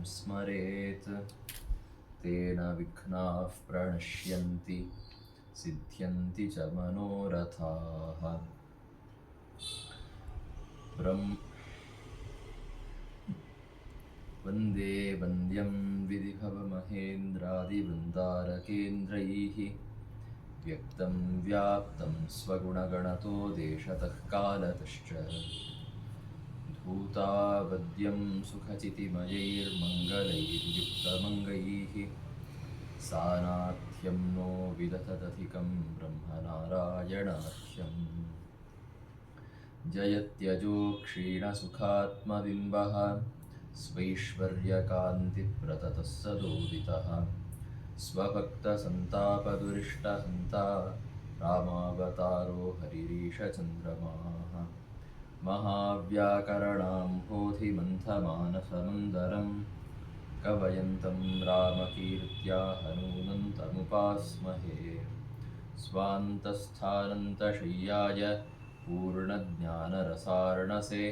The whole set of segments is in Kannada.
स्मरेत् तेन विघ्नाः प्रणश्यन्ति सिद्ध्यन्ति च मनोरथाः। वन्दे वन्द्यं विधिभवमहेन्द्रादिवृन्दारकेन्द्रैः व्यक्तं व्याप्तं स्वगुणगणतो देशतः कालतश्च धूतावद्यं सुखचितिमयैर्मङ्गलैर्युक्तमङ्गैः सानाथ्यं नो विदधदधिकं ब्रह्मनारायणाख्यम् जयत्यजो क्षीणसुखात्मबिम्बः स्वैश्वर्यकान्तिप्रततः सदोदितः स्वभक्तसन्तापदुरिष्टहन्ता रामावतारो हरिरीशचन्द्रमाः महाव्याकरणाम्भोधिमन्थमानसमन्दरं कवयन्तं रामकीर्त्या हनूनन्तमुपास्महे स्वान्तस्थानन्तशय्याय पूर्णज्ञानरसार्णसे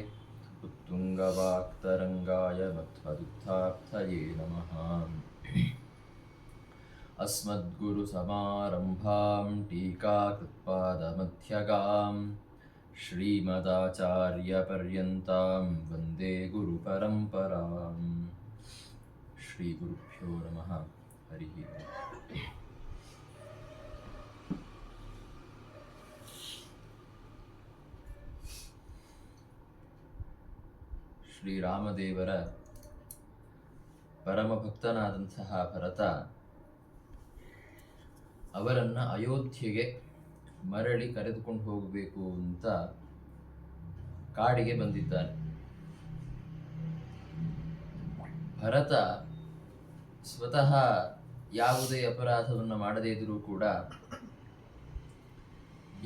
उत्तुङ्गवाक्तरङ्गाय मध्वदुत्थार्थये नमः। अस्मद्गुरुसमारम्भां टीकाकृत्पादमध्यगां श्रीमदाचार्यपर्यन्तां वन्दे गुरुपरम्पराम्। श्रीगुरुभ्यो नमः। हरिः ओम्। ಶ್ರೀರಾಮದೇವರ ಪರಮಭಕ್ತನಾದಂತಹ ಭರತ ಅವರನ್ನು ಅಯೋಧ್ಯೆಗೆ ಮರಳಿ ಕರೆದುಕೊಂಡು ಹೋಗಬೇಕು ಅಂತ ಕಾಡಿಗೆ ಬಂದಿದ್ದಾನೆ. ಭರತ ಸ್ವತಃ ಯಾವುದೇ ಅಪರಾಧವನ್ನು ಮಾಡದೇ ಇದ್ರೂ ಕೂಡ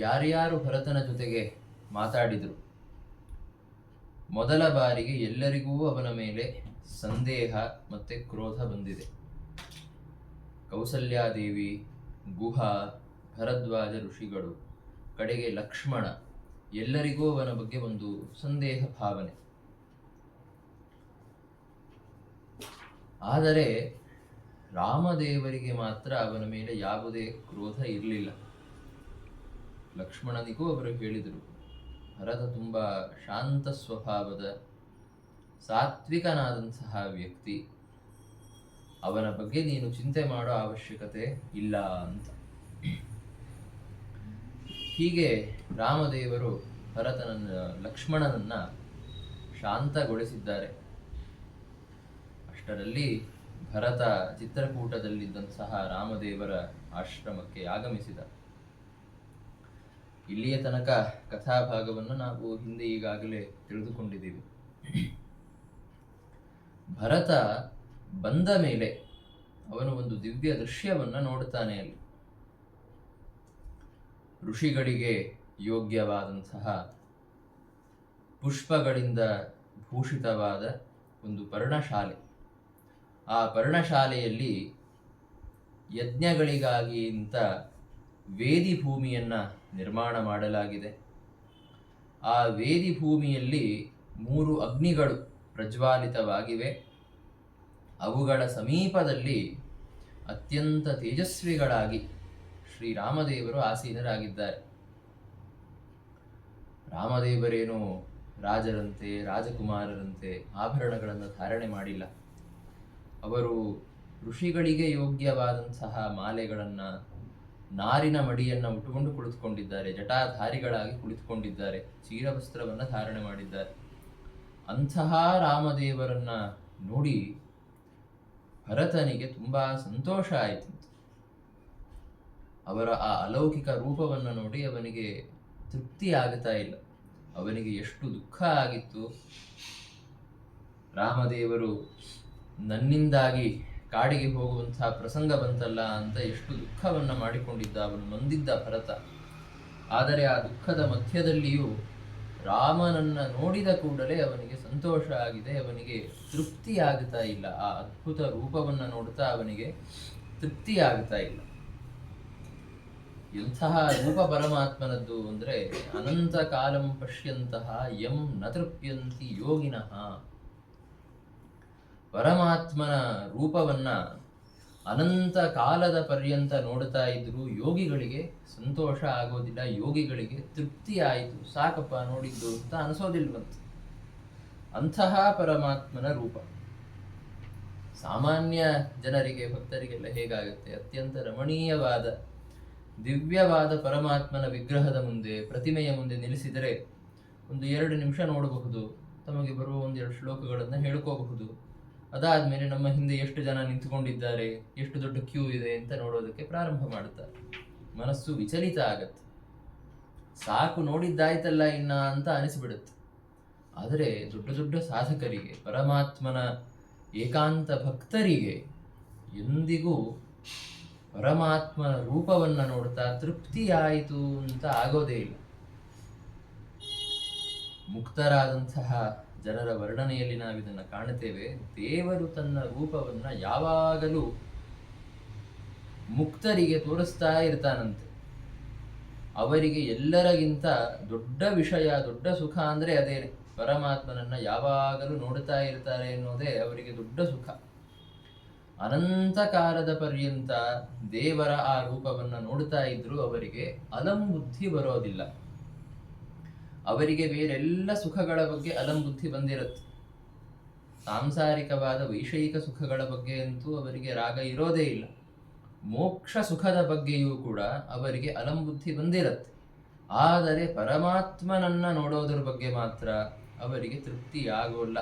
ಯಾರ್ಯಾರು ಭರತನ ಜೊತೆಗೆ ಮಾತಾಡಿದರು ಮೊದಲ ಬಾರಿಗೆ ಎಲ್ಲರಿಗೂ ಅವನ ಮೇಲೆ ಸಂದೇಹ ಮತ್ತೆ ಕ್ರೋಧ ಬಂದಿದೆ. ಕೌಸಲ್ಯಾದೇವಿ, ಗುಹ, ಭರದ್ವಾಜ ಋಷಿಗಳು, ಕಡೆಗೆ ಲಕ್ಷ್ಮಣ, ಎಲ್ಲರಿಗೂ ಅವನ ಬಗ್ಗೆ ಒಂದು ಸಂದೇಹ ಭಾವನೆ. ಆದರೆ ರಾಮದೇವರಿಗೆ ಮಾತ್ರ ಅವನ ಮೇಲೆ ಯಾವುದೇ ಕ್ರೋಧ ಇರಲಿಲ್ಲ. ಲಕ್ಷ್ಮಣನಿಗೂ ಅವರು ಹೇಳಿದರು, ಭರತ ತುಂಬ ಶಾಂತ ಸ್ವಭಾವದ ಸಾತ್ವಿಕನಾದಂತಹ ವ್ಯಕ್ತಿ, ಅವನ ಬಗ್ಗೆ ನೀನು ಚಿಂತೆ ಮಾಡೋ ಅವಶ್ಯಕತೆ ಇಲ್ಲ ಅಂತ. ಹೀಗೆ ರಾಮದೇವರು ಲಕ್ಷ್ಮಣನನ್ನ ಶಾಂತಗೊಳಿಸಿದ್ದಾರೆ. ಅಷ್ಟರಲ್ಲಿ ಭರತ ಚಿತ್ರಕೂಟದಲ್ಲಿದ್ದಂತಹ ರಾಮದೇವರ ಆಶ್ರಮಕ್ಕೆ ಆಗಮಿಸಿದ. ಇಲ್ಲಿಯ ತನಕ ಕಥಾಭಾಗವನ್ನು ನಾವು ಹಿಂದೆ ಈಗಾಗಲೇ ತಿಳಿದುಕೊಂಡಿದ್ದೀವಿ. ಭರತ ಬಂದ ಮೇಲೆ ಅವನು ಒಂದು ದಿವ್ಯ ದೃಶ್ಯವನ್ನು ನೋಡುತ್ತಾನೆ. ಅಲ್ಲಿ ಋಷಿಗಳಿಗೆ ಯೋಗ್ಯವಾದಂತಹ ಪುಷ್ಪಗಳಿಂದ ಭೂಷಿತವಾದ ಒಂದು ಪರ್ಣಶಾಲೆ. ಆ ಪರ್ಣಶಾಲೆಯಲ್ಲಿ ಯಜ್ಞಗಳಿಗಾಗಿ ಅಂತ ವೇದಿ ಭೂಮಿಯನ್ನು ನಿರ್ಮಾಣ ಮಾಡಲಾಗಿದೆ. ಆ ವೇದಿ ಭೂಮಿಯಲ್ಲಿ 3 ಅಗ್ನಿಗಳು ಪ್ರಜ್ವಾಲಿತವಾಗಿವೆ. ಅವುಗಳ ಸಮೀಪದಲ್ಲಿ ಅತ್ಯಂತ ತೇಜಸ್ವಿಗಳಾಗಿ ಶ್ರೀರಾಮದೇವರು ಆಸೀನರಾಗಿದ್ದಾರೆ. ರಾಮದೇವರೇನು ರಾಜರಂತೆ ರಾಜಕುಮಾರರಂತೆ ಆಭರಣಗಳನ್ನು ಧಾರಣೆ ಮಾಡಿಲ್ಲ. ಅವರು ಋಷಿಗಳಿಗೆ ಯೋಗ್ಯವಾದಂತಹ ಮಾಲೆಗಳನ್ನು, ನಾರಿನ ಮಡಿಯನ್ನು ಉಟ್ಟುಕೊಂಡು ಕುಳಿತುಕೊಂಡಿದ್ದಾರೆ. ಜಟಾಧಾರಿಗಳಾಗಿ ಕುಳಿತುಕೊಂಡಿದ್ದಾರೆ. ಚೀರವಸ್ತ್ರವನ್ನು ಧಾರಣೆ ಮಾಡಿದ್ದಾರೆ. ಅಂತಹ ರಾಮದೇವರನ್ನ ನೋಡಿ ಭರತನಿಗೆ ತುಂಬ ಸಂತೋಷ ಆಯಿತು. ಅವರ ಆ ಅಲೌಕಿಕ ರೂಪವನ್ನು ನೋಡಿ ಅವನಿಗೆ ತೃಪ್ತಿ ಆಗ್ತಾ ಇಲ್ಲ. ಅವನಿಗೆ ಎಷ್ಟು ದುಃಖ ಆಗಿತ್ತು. ರಾಮದೇವರು ನನ್ನಿಂದಾಗಿ ಕಾಡಿಗೆ ಹೋಗುವಂತಹ ಪ್ರಸಂಗ ಬಂತಲ್ಲ ಅಂತ ಎಷ್ಟು ದುಃಖವನ್ನು ಮಾಡಿಕೊಂಡಿದ್ದ, ಅವನು ನೊಂದಿದ್ದ ಭರತ. ಆದರೆ ಆ ದುಃಖದ ಮಧ್ಯದಲ್ಲಿಯೂ ರಾಮನನ್ನ ನೋಡಿದ ಕೂಡಲೇ ಅವನಿಗೆ ಸಂತೋಷ ಆಗಿದೆ. ಅವನಿಗೆ ತೃಪ್ತಿ ಆಗ್ತಾ ಇಲ್ಲ. ಆ ಅದ್ಭುತ ರೂಪವನ್ನು ನೋಡ್ತಾ ಅವನಿಗೆ ತೃಪ್ತಿ ಆಗ್ತಾ ಇಲ್ಲ. ಎಂತಹ ರೂಪ ಪರಮಾತ್ಮನದ್ದು ಅಂದ್ರೆ ಅನಂತ ಕಾಲಂ ಪಶ್ಯಂತಹ ಯಂ ನ ತೃಪ್ಯಂತಿ ಯೋಗಿನಃ. ಪರಮಾತ್ಮನ ರೂಪವನ್ನ ಅನಂತ ಕಾಲದ ಪರ್ಯಂತ ನೋಡ್ತಾ ಇದ್ರು ಯೋಗಿಗಳಿಗೆ ಸಂತೋಷ ಆಗೋದಿಲ್ಲ, ಯೋಗಿಗಳಿಗೆ ತೃಪ್ತಿ ಆಯಿತು, ಸಾಕಪ್ಪ ನೋಡಿದ್ದು ಅಂತ ಅನಿಸೋದಿಲ್ವಂತೆ. ಅಂತಹ ಪರಮಾತ್ಮನ ರೂಪ ಸಾಮಾನ್ಯ ಜನರಿಗೆ, ಭಕ್ತರಿಗೆಲ್ಲ ಹೇಗಾಗುತ್ತೆ? ಅತ್ಯಂತ ರಮಣೀಯವಾದ ದಿವ್ಯವಾದ ಪರಮಾತ್ಮನ ವಿಗ್ರಹದ ಮುಂದೆ, ಪ್ರತಿಮೆಯ ಮುಂದೆ ನಿಲ್ಲಿಸಿದರೆ 1-2 ನಿಮಿಷ ನೋಡಬಹುದು, ತಮಗೆ ಬರುವ 1-2 ಶ್ಲೋಕಗಳನ್ನು ಹೇಳ್ಕೋಬಹುದು. ಅದಾದ್ಮೇಲೆ ನಮ್ಮ ಹಿಂದೆ ಎಷ್ಟು ಜನ ನಿಂತುಕೊಂಡಿದ್ದಾರೆ, ಎಷ್ಟು ದೊಡ್ಡ ಕ್ಯೂ ಇದೆ ಅಂತ ನೋಡೋದಕ್ಕೆ ಪ್ರಾರಂಭ ಮಾಡುತ್ತಾರೆ. ಮನಸ್ಸು ವಿಚಲಿತ ಆಗತ್ತೆ. ಸಾಕು ನೋಡಿದ್ದಾಯ್ತಲ್ಲ ಇನ್ನ ಅಂತ ಅನಿಸ್ಬಿಡುತ್ತೆ. ಆದರೆ ದೊಡ್ಡ ದೊಡ್ಡ ಸಾಧಕರಿಗೆ, ಪರಮಾತ್ಮನ ಏಕಾಂತ ಭಕ್ತರಿಗೆ ಎಂದಿಗೂ ಪರಮಾತ್ಮನ ರೂಪವನ್ನ ನೋಡ್ತಾ ತೃಪ್ತಿಯಾಯಿತು ಅಂತ ಆಗೋದೇ ಇಲ್ಲ. ಮುಕ್ತರಾದಂತಹ ಜನರ ವರ್ಣನೆಯಲ್ಲಿ ನಾವಿದನ್ನು ಕಾಣುತ್ತೇವೆ. ದೇವರು ತನ್ನ ರೂಪವನ್ನ ಯಾವಾಗಲೂ ಮುಕ್ತರಿಗೆ ತೋರಿಸ್ತಾ ಇರ್ತಾನಂತೆ. ಅವರಿಗೆ ಎಲ್ಲರಿಗಿಂತ ದೊಡ್ಡ ವಿಷಯ, ದೊಡ್ಡ ಸುಖ ಅಂದ್ರೆ ಅದೇನೆ. ಪರಮಾತ್ಮನನ್ನ ಯಾವಾಗಲೂ ನೋಡ್ತಾ ಇರ್ತಾರೆ ಎನ್ನುವುದೇ ಅವರಿಗೆ ದೊಡ್ಡ ಸುಖ. ಅನಂತ ಕಾಲದ ಪರ್ಯಂತ ದೇವರ ಆ ರೂಪವನ್ನ ನೋಡ್ತಾ ಇದ್ರು ಅವರಿಗೆ ಅಲಂಬುದ್ಧಿ ಬರೋದಿಲ್ಲ. ಅವರಿಗೆ ಬೇರೆಲ್ಲ ಸುಖಗಳ ಬಗ್ಗೆ ಅಲಂಬುದ್ಧಿ ಬಂದಿರುತ್ತೆ. ಸಾಂಸಾರಿಕವಾದ ವೈಷಯಿಕ ಸುಖಗಳ ಬಗ್ಗೆ ಅಂತೂ ಅವರಿಗೆ ರಾಗ ಇರೋದೇ ಇಲ್ಲ. ಮೋಕ್ಷ ಸುಖದ ಬಗ್ಗೆಯೂ ಕೂಡ ಅವರಿಗೆ ಅಲಂಬುದ್ಧಿ ಬಂದಿರುತ್ತೆ. ಆದರೆ ಪರಮಾತ್ಮನನ್ನ ನೋಡೋದ್ರ ಬಗ್ಗೆ ಮಾತ್ರ ಅವರಿಗೆ ತೃಪ್ತಿಯಾಗೋಲ್ಲ.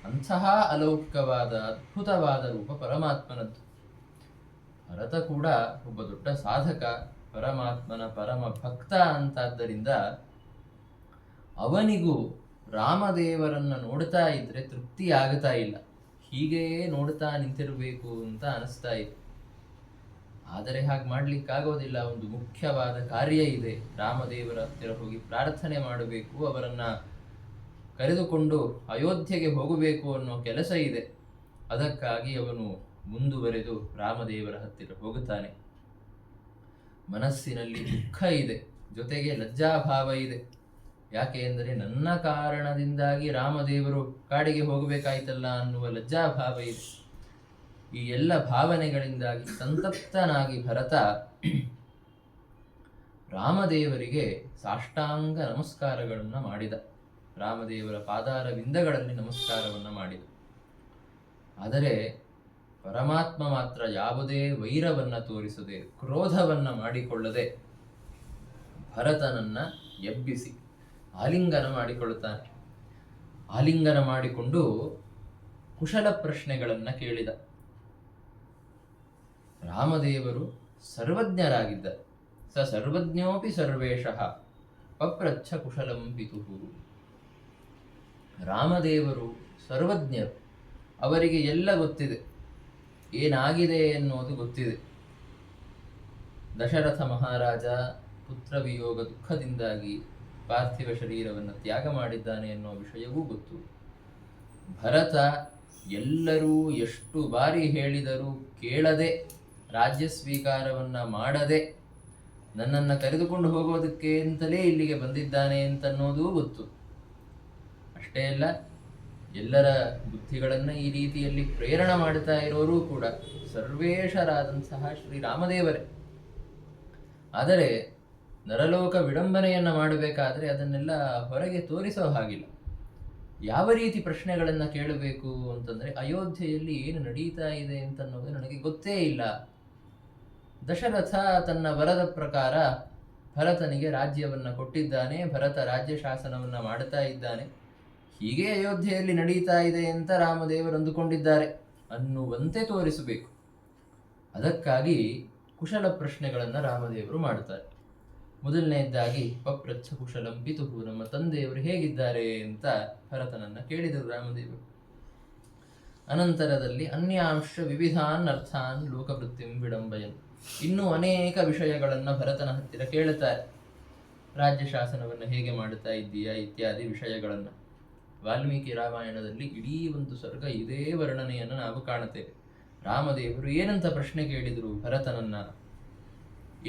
ಅಂತಹ ಅಲೌಕಿಕವಾದ ಅದ್ಭುತವಾದ ರೂಪ ಪರಮಾತ್ಮನದ್ದು. ಭರತ ಕೂಡ ಒಬ್ಬ ದೊಡ್ಡ ಸಾಧಕ, ಪರಮಾತ್ಮನ ಪರಮ ಭಕ್ತ ಅಂತಾದ್ದರಿಂದ ಅವನಿಗೂ ರಾಮದೇವರನ್ನ ನೋಡ್ತಾ ಇದ್ರೆ ತೃಪ್ತಿ ಆಗ್ತಾ ಇಲ್ಲ. ಹೀಗೇ ನೋಡ್ತಾ ನಿಂತಿರಬೇಕು ಅಂತ ಅನಿಸ್ತಾ ಇದೆ. ಆದರೆ ಹಾಗೆ ಮಾಡ್ಲಿಕ್ಕಾಗೋದಿಲ್ಲ. ಒಂದು ಮುಖ್ಯವಾದ ಕಾರ್ಯ ಇದೆ. ರಾಮದೇವರ ಹತ್ತಿರ ಹೋಗಿ ಪ್ರಾರ್ಥನೆ ಮಾಡಬೇಕು, ಅವರನ್ನ ಕರೆದುಕೊಂಡು ಅಯೋಧ್ಯೆಗೆ ಹೋಗಬೇಕು ಅನ್ನೋ ಕೆಲಸ ಇದೆ. ಅದಕ್ಕಾಗಿ ಅವನು ಮುಂದುವರೆದು ರಾಮದೇವರ ಹತ್ತಿರ ಹೋಗುತ್ತಾನೆ. ಮನಸ್ಸಿನಲ್ಲಿ ದುಃಖ ಇದೆ, ಜೊತೆಗೆ ಲಜ್ಜಾಭಾವ ಇದೆ. ಯಾಕೆ ಅಂದರೆ ನನ್ನ ಕಾರಣದಿಂದಾಗಿ ರಾಮದೇವರು ಕಾಡಿಗೆ ಹೋಗಬೇಕಾಯ್ತಲ್ಲ ಅನ್ನುವ ಲಜ್ಜಾಭಾವ ಇದೆ. ಈ ಎಲ್ಲ ಭಾವನೆಗಳಿಂದಾಗಿ ಸಂತಪ್ತನಾಗಿ ಭರತ ರಾಮದೇವರಿಗೆ ಸಾಷ್ಟಾಂಗ ನಮಸ್ಕಾರಗಳನ್ನು ಮಾಡಿದ. ರಾಮದೇವರ ಪಾದಾರ ವಿಂದಗಳಲ್ಲಿ ನಮಸ್ಕಾರವನ್ನು ಮಾಡಿದ. ಆದರೆ ಪರಮಾತ್ಮ ಮಾತ್ರ ಯಾವುದೇ ವೈರವನ್ನ ತೋರಿಸದೆ, ಕ್ರೋಧವನ್ನ ಮಾಡಿಕೊಳ್ಳದೆ ಭರತನನ್ನ ಎಬ್ಬಿಸಿ ಆಲಿಂಗನ ಮಾಡಿಕೊಳ್ಳುತ್ತಾನೆ. ಆಲಿಂಗನ ಮಾಡಿಕೊಂಡು ಕುಶಲ ಪ್ರಶ್ನೆಗಳನ್ನ ಕೇಳಿದ. ರಾಮದೇವರು ಸರ್ವಜ್ಞರಾಗಿದ್ದರು. ಸ ಸರ್ವಜ್ಞೋಪಿ ಸರ್ವೇಶಃ ಪಪ್ರಚ್ಛ ಕುಶಲಂ ಪಿತುಃ. ರಾಮದೇವರು ಸರ್ವಜ್ಞರು. ಅವರಿಗೆ ಎಲ್ಲ ಗೊತ್ತಿದೆ, ಏನಾಗಿದೆ ಎನ್ನುವುದು ಗೊತ್ತಿದೆ. ದಶರಥ ಮಹಾರಾಜ ಪುತ್ರವಿಯೋಗ ದುಃಖದಿಂದಾಗಿ ಪಾರ್ಥಿವ ಶರೀರವನ್ನು ತ್ಯಾಗ ಮಾಡಿದ್ದಾನೆ ಎನ್ನುವ ವಿಷಯವೂ ಗೊತ್ತು. ಭರತ ಎಲ್ಲರೂ ಎಷ್ಟು ಬಾರಿ ಹೇಳಿದರೂ ಕೇಳದೆ, ರಾಜ್ಯ ಸ್ವೀಕಾರವನ್ನ ಮಾಡದೆ, ನನ್ನನ್ನು ಕರೆದುಕೊಂಡು ಹೋಗೋದಕ್ಕೆ ಅಂತಲೇ ಇಲ್ಲಿಗೆ ಬಂದಿದ್ದಾನೆ ಅಂತನ್ನೋದೂ ಗೊತ್ತು. ಅಷ್ಟೇ ಅಲ್ಲ, ಎಲ್ಲರ ಬುದ್ಧಿಗಳನ್ನು ಈ ರೀತಿಯಲ್ಲಿ ಪ್ರೇರಣೆ ಮಾಡ್ತಾ ಇರೋರು ಕೂಡ ಸರ್ವೇಶರಾದಂತಹ ಶ್ರೀರಾಮದೇವರೇ. ಆದರೆ ನರಲೋಕ ವಿಡಂಬನೆಯನ್ನ ಮಾಡಬೇಕಾದ್ರೆ ಅದನ್ನೆಲ್ಲ ಹೊರಗೆ ತೋರಿಸೋ ಹಾಗಿಲ್ಲ. ಯಾವ ರೀತಿ ಪ್ರಶ್ನೆಗಳನ್ನು ಕೇಳಬೇಕು ಅಂತಂದ್ರೆ, ಅಯೋಧ್ಯೆಯಲ್ಲಿ ಏನು ನಡೀತಾ ಇದೆ ಅಂತನ್ನೋದು ನನಗೆ ಗೊತ್ತೇ ಇಲ್ಲ. ದಶರಥ ತನ್ನ ವರದ ಪ್ರಕಾರ ಭರತನಿಗೆ ರಾಜ್ಯವನ್ನ ಕೊಟ್ಟಿದ್ದಾನೆ, ಭರತ ರಾಜ್ಯ ಶಾಸನವನ್ನ ಮಾಡ್ತಾ ಇದ್ದಾನೆ, ಹೀಗೆ ಅಯೋಧ್ಯೆಯಲ್ಲಿ ನಡೀತಾ ಇದೆ ಅಂತ ರಾಮದೇವರು ಅಂದುಕೊಂಡಿದ್ದಾರೆ ಅನ್ನುವಂತೆ ತೋರಿಸಬೇಕು. ಅದಕ್ಕಾಗಿ ಕುಶಲ ಪ್ರಶ್ನೆಗಳನ್ನು ರಾಮದೇವರು ಮಾಡುತ್ತಾರೆ. ಮೊದಲನೆಯದಾಗಿ ಪಪ್ರಚ್ಛ ಕುಶಲಂ ಪಿತುಃ, ನಮ್ಮ ತಂದೆಯವರು ಹೇಗಿದ್ದಾರೆ ಅಂತ ಭರತನನ್ನ ಕೇಳಿದರು ರಾಮದೇವರು. ಅನಂತರದಲ್ಲಿ ಅನ್ಯಾಂಶ ವಿವಿಧಾನ್ ಅರ್ಥಾನ್ ಲೋಕವೃತ್ತಿಂ ವಿಡಂಬಯನ್, ಇನ್ನೂ ಅನೇಕ ವಿಷಯಗಳನ್ನು ಭರತನ ಹತ್ತಿರ ಕೇಳುತ್ತಾರೆ. ರಾಜ್ಯ ಶಾಸನವನ್ನು ಹೇಗೆ ಮಾಡುತ್ತಾ ಇದ್ದೀಯಾ ಇತ್ಯಾದಿ ವಿಷಯಗಳನ್ನು. ವಾಲ್ಮೀಕಿ ರಾಮಾಯಣದಲ್ಲಿ ಇಡೀ ಒಂದು ಸರ್ಗ ಇದೇ ವರ್ಣನೆಯನ್ನು ನಾವು ಕಾಣುತ್ತೇವೆ. ರಾಮದೇವರು ಏನಂತ ಪ್ರಶ್ನೆ ಕೇಳಿದರು ಭರತನನ್ನ,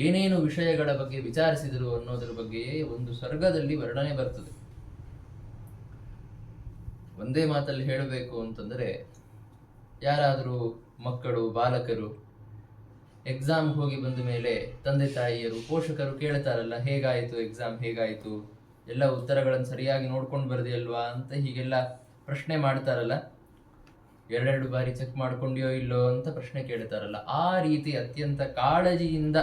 ಏನೇನು ವಿಷಯಗಳ ಬಗ್ಗೆ ವಿಚಾರಿಸಿದರು ಅನ್ನೋದರ ಬಗ್ಗೆಯೇ ಒಂದು ಸರ್ಗದಲ್ಲಿ ವರ್ಣನೆ ಬರ್ತದೆ. ಒಂದೇ ಮಾತಲ್ಲಿ ಹೇಳಬೇಕು ಅಂತಂದರೆ, ಯಾರಾದರೂ ಮಕ್ಕಳು ಬಾಲಕರು ಎಕ್ಸಾಮ್ಗೆ ಹೋಗಿ ಬಂದ ಮೇಲೆ ತಂದೆ ತಾಯಿಯರು ಪೋಷಕರು ಕೇಳ್ತಾರಲ್ಲ, ಹೇಗಾಯಿತು ಎಕ್ಸಾಮ್, ಹೇಗಾಯಿತು, ಎಲ್ಲ ಉತ್ತರಗಳನ್ನು ಸರಿಯಾಗಿ ನೋಡ್ಕೊಂಡು ಬರ್ದಿಯಲ್ವಾ ಅಂತ ಹೀಗೆಲ್ಲ ಪ್ರಶ್ನೆ ಮಾಡ್ತಾರಲ್ಲ, ಎರಡೆರಡು ಬಾರಿ ಚೆಕ್ ಮಾಡ್ಕೊಂಡಿಯೋ ಇಲ್ಲೋ ಅಂತ ಪ್ರಶ್ನೆ ಕೇಳ್ತಾರಲ್ಲ, ಆ ರೀತಿ ಅತ್ಯಂತ ಕಾಳಜಿಯಿಂದ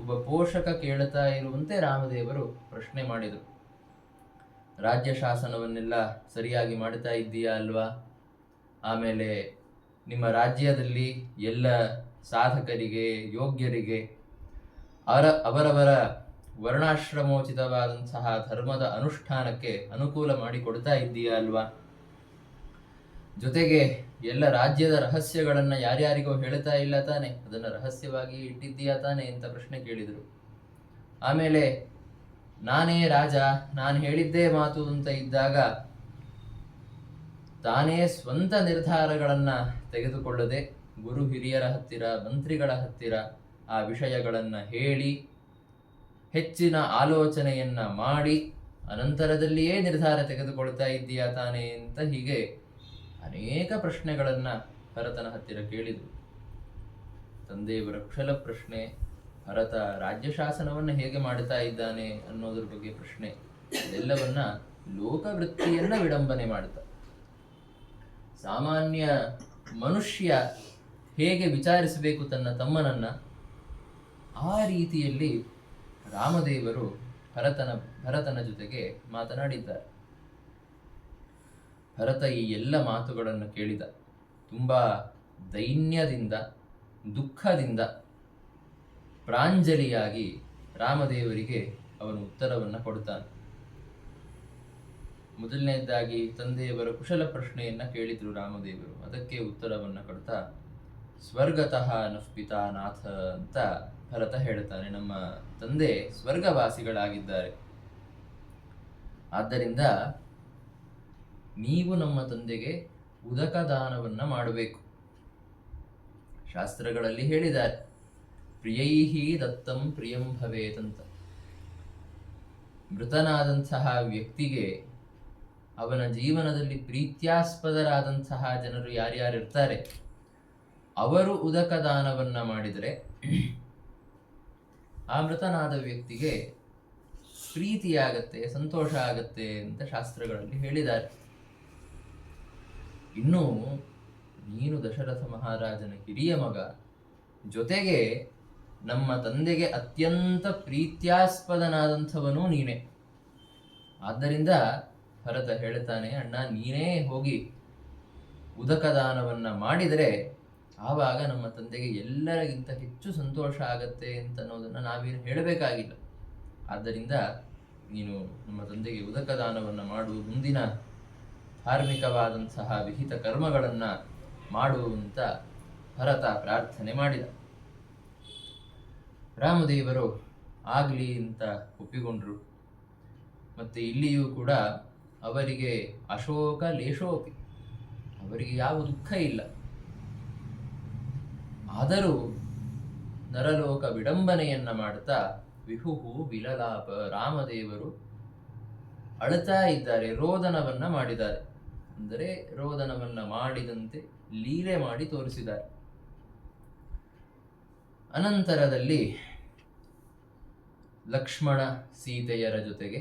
ಒಬ್ಬ ಪೋಷಕ ಕೇಳ್ತಾ ಇರುವಂತೆ ರಾಮದೇವರು ಪ್ರಶ್ನೆ ಮಾಡಿದರು. ರಾಜ್ಯ ಶಾಸನವನ್ನೆಲ್ಲ ಸರಿಯಾಗಿ ಮಾಡ್ತಾ ಇದ್ದೀಯಾ ಅಲ್ವಾ? ಆಮೇಲೆ ನಿಮ್ಮ ರಾಜ್ಯದಲ್ಲಿ ಎಲ್ಲ ಸಾಧಕರಿಗೆ, ಯೋಗ್ಯರಿಗೆ ಅವರವರ ವರ್ಣಾಶ್ರಮೋಚಿತವಾದಂತಹ ಧರ್ಮದ ಅನುಷ್ಠಾನಕ್ಕೆ ಅನುಕೂಲ ಮಾಡಿಕೊಡ್ತಾ ಇದ್ದೀಯಾ ಅಲ್ವಾ? ಜೊತೆಗೆ ಎಲ್ಲ ರಾಜ್ಯದ ರಹಸ್ಯಗಳನ್ನು ಯಾರ್ಯಾರಿಗೋ ಹೇಳ್ತಾ ಇಲ್ಲ ತಾನೆ, ಅದನ್ನು ರಹಸ್ಯವಾಗಿ ಇಟ್ಟಿದ್ದೀಯಾ ತಾನೆ ಅಂತ ಪ್ರಶ್ನೆ ಕೇಳಿದರು. ಆಮೇಲೆ ನಾನೇ ರಾಜ, ನಾನು ಹೇಳಿದ್ದೇ ಮಾತು ಅಂತ ಇದ್ದಾಗ ತಾನೇ ಸ್ವಂತ ನಿರ್ಧಾರಗಳನ್ನು ತೆಗೆದುಕೊಳ್ಳದೆ ಗುರು ಹಿರಿಯರ ಹತ್ತಿರ, ಮಂತ್ರಿಗಳ ಹತ್ತಿರ ಆ ವಿಷಯಗಳನ್ನು ಹೇಳಿ ಹೆಚ್ಚಿನ ಆಲೋಚನೆಯನ್ನ ಮಾಡಿ ಅನಂತರದಲ್ಲಿಯೇ ನಿರ್ಧಾರ ತೆಗೆದುಕೊಳ್ತಾ ಇದ್ದೀಯಾ ತಾನೆ ಅಂತ ಹೀಗೆ ಅನೇಕ ಪ್ರಶ್ನೆಗಳನ್ನು ಭರತನ ಹತ್ತಿರ ಕೇಳಿದರು. ತಂದೆಯವರ ಕುಶಲ ಪ್ರಶ್ನೆ, ಭರತ ರಾಜ್ಯ ಶಾಸನವನ್ನು ಹೇಗೆ ಮಾಡ್ತಾ ಇದ್ದಾನೆ ಅನ್ನೋದ್ರ ಬಗ್ಗೆ ಪ್ರಶ್ನೆ, ಇದೆಲ್ಲವನ್ನ ಲೋಕವೃತ್ತಿಯನ್ನ ವಿಡಂಬನೆ ಮಾಡ್ತಾ ಸಾಮಾನ್ಯ ಮನುಷ್ಯ ಹೇಗೆ ವಿಚಾರಿಸಬೇಕು ತನ್ನ ತಮ್ಮನನ್ನ, ಆ ರೀತಿಯಲ್ಲಿ ರಾಮದೇವರು ಭರತನ ಜೊತೆಗೆ ಮಾತನಾಡಿದ್ದಾರೆ. ಭರತ ಈ ಎಲ್ಲ ಮಾತುಗಳನ್ನು ಕೇಳಿದ. ತುಂಬಾ ದೈನ್ಯದಿಂದ, ದುಃಖದಿಂದ ಪ್ರಾಂಜಲಿಯಾಗಿ ರಾಮದೇವರಿಗೆ ಅವನು ಉತ್ತರವನ್ನು ಕೊಡ್ತಾನೆ. ಮೊದಲನೇದಾಗಿ ತಂದೆಯವರ ಕುಶಲ ಪ್ರಶ್ನೆಯನ್ನ ಕೇಳಿದ್ರು ರಾಮದೇವರು. ಅದಕ್ಕೆ ಉತ್ತರವನ್ನು ಕೊಡ್ತಾ ಸ್ವರ್ಗತಃ ನಃ ನಾಥ ಅಂತ ಭರತ ಹೇಳ್ತಾನೆ. ನಮ್ಮ ತಂದೆ ಸ್ವರ್ಗವಾಸಿಗಳಾಗಿದ್ದಾರೆ, ಆದ್ದರಿಂದ ನೀವು ನಮ್ಮ ತಂದೆಗೆ ಉದಕ ದಾನವನ್ನ ಮಾಡಬೇಕು. ಶಾಸ್ತ್ರಗಳಲ್ಲಿ ಹೇಳಿದ್ದಾರೆ, ಪ್ರಿಯೈಹಿ ದತ್ತಂ ಪ್ರಿಯಂ ಭವೇತ್ ಅಂತ. ಮೃತನಾದಂತಹ ವ್ಯಕ್ತಿಗೆ ಅವನ ಜೀವನದಲ್ಲಿ ಪ್ರೀತ್ಯಾಸ್ಪದರಾದಂತಹ ಜನರು ಯಾರ್ಯಾರಿರ್ತಾರೆ ಅವರು ಉದಕ ದಾನವನ್ನ ಮಾಡಿದರೆ ಆ ಮೃತನಾದ ವ್ಯಕ್ತಿಗೆ ಪ್ರೀತಿಯಾಗತ್ತೆ, ಸಂತೋಷ ಆಗತ್ತೆ ಅಂತ ಶಾಸ್ತ್ರಗಳಲ್ಲಿ ಹೇಳಿದ್ದಾರೆ. ಇನ್ನು ನೀನು ದಶರಥ ಮಹಾರಾಜನ ಹಿರಿಯ ಮಗ, ಜೊತೆಗೆ ನಮ್ಮ ತಂದೆಗೆ ಅತ್ಯಂತ ಪ್ರೀತ್ಯಾಸ್ಪದನಾದಂಥವನು ನೀನೇ. ಆದ್ದರಿಂದ ಭರತ ಹೇಳ್ತಾನೆ, ಅಣ್ಣ ನೀನೇ ಹೋಗಿ ಉದಕ ದಾನವನ್ನ ಮಾಡಿದರೆ ಆವಾಗ ನಮ್ಮ ತಂದೆಗೆ ಎಲ್ಲರಿಗಿಂತ ಹೆಚ್ಚು ಸಂತೋಷ ಆಗತ್ತೆ ಅಂತ ಅನ್ನೋದನ್ನು ನಾವೇನು ಹೇಳಬೇಕಾಗಿಲ್ಲ. ಆದ್ದರಿಂದ ನೀನು ನಮ್ಮ ತಂದೆಗೆ ಉದಕ ದಾನವನ್ನು ಮಾಡು, ಮುಂದಿನ ಧಾರ್ಮಿಕವಾದಂತಹ ವಿಹಿತ ಕರ್ಮಗಳನ್ನು ಮಾಡು ಅಂತ ಭರತ ಪ್ರಾರ್ಥನೆ ಮಾಡಿದ. ರಾಮದೇವರು ಆಗಲಿ ಅಂತ ಒಪ್ಪಿಕೊಂಡ್ರು. ಮತ್ತೆ ಇಲ್ಲಿಯೂ ಕೂಡ ಅವರಿಗೆ ಅಶೋಕ ಲೇಶೋಪಿ, ಅವರಿಗೆ ಯಾವ ದುಃಖ ಇಲ್ಲ. ಆದರೂ ನರಲೋಕ ವಿಡಂಬನೆಯನ್ನ ಮಾಡ್ತಾ ವಿಹುಹು ವಿಲಲಾಪ, ರಾಮದೇವರು ಅಳುತ್ತಾ ಇದ್ದಾರೆ, ರೋದನವನ್ನ ಮಾಡಿದ್ದಾರೆ. ಅಂದರೆ ರೋದನವನ್ನ ಮಾಡಿದಂತೆ ಲೀಲೆ ಮಾಡಿ ತೋರಿಸಿದ್ದಾರೆ. ಅನಂತರದಲ್ಲಿ ಲಕ್ಷ್ಮಣ ಸೀತೆಯರ ಜೊತೆಗೆ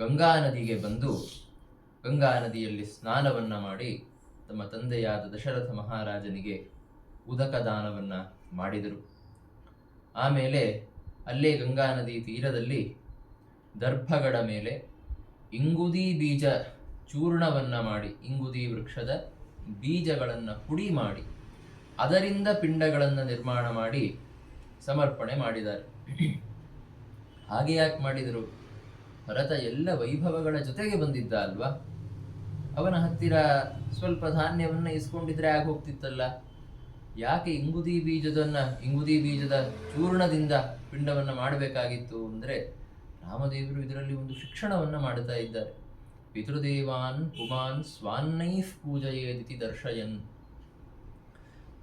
ಗಂಗಾ ನದಿಗೆ ಬಂದು ಗಂಗಾ ನದಿಯಲ್ಲಿ ಸ್ನಾನವನ್ನ ಮಾಡಿ ತಮ್ಮ ತಂದೆಯಾದ ದಶರಥ ಮಹಾರಾಜನಿಗೆ ಉದಕ ದಾನವನ್ನ ಮಾಡಿದರು. ಆಮೇಲೆ ಅಲ್ಲೇ ಗಂಗಾ ನದಿ ತೀರದಲ್ಲಿ ದರ್ಭಗಳ ಮೇಲೆ ಇಂಗುದಿ ಬೀಜ ಚೂರ್ಣವನ್ನ ಮಾಡಿ, ಇಂಗುದಿ ವೃಕ್ಷದ ಬೀಜಗಳನ್ನು ಪುಡಿ ಮಾಡಿ ಅದರಿಂದ ಪಿಂಡಗಳನ್ನು ನಿರ್ಮಾಣ ಮಾಡಿ ಸಮರ್ಪಣೆ ಮಾಡಿದ್ದಾರೆ. ಹಾಗೆ ಯಾಕೆ ಮಾಡಿದರು? ಭರತ ಎಲ್ಲ ವೈಭವಗಳ ಜೊತೆಗೆ ಬಂದಿದ್ದ ಅಲ್ವಾ, ಅವನ ಹತ್ತಿರ ಸ್ವಲ್ಪ ಧಾನ್ಯವನ್ನ ಇಸ್ಕೊಂಡಿದ್ರೆ ಆಗ ಹೋಗ್ತಿತ್ತಲ್ಲ. ಯಾಕೆ ಇಂಗುದಿ ಬೀಜದ ಚೂರ್ಣದಿಂದ ಪಿಂಡವನ್ನ ಮಾಡಬೇಕಾಗಿತ್ತು ಅಂದ್ರೆ, ರಾಮದೇವರು ಇದರಲ್ಲಿ ಒಂದು ಶಿಕ್ಷಣವನ್ನ ಮಾಡ್ತಾ ಇದ್ದಾರೆ. ಪಿತೃದೇವಾನ್ ಪುಮಾನ್ ಸ್ವಾನ್ನೈಃ ಪೂಜಯೇದಿತಿ ದರ್ಶಯನ್.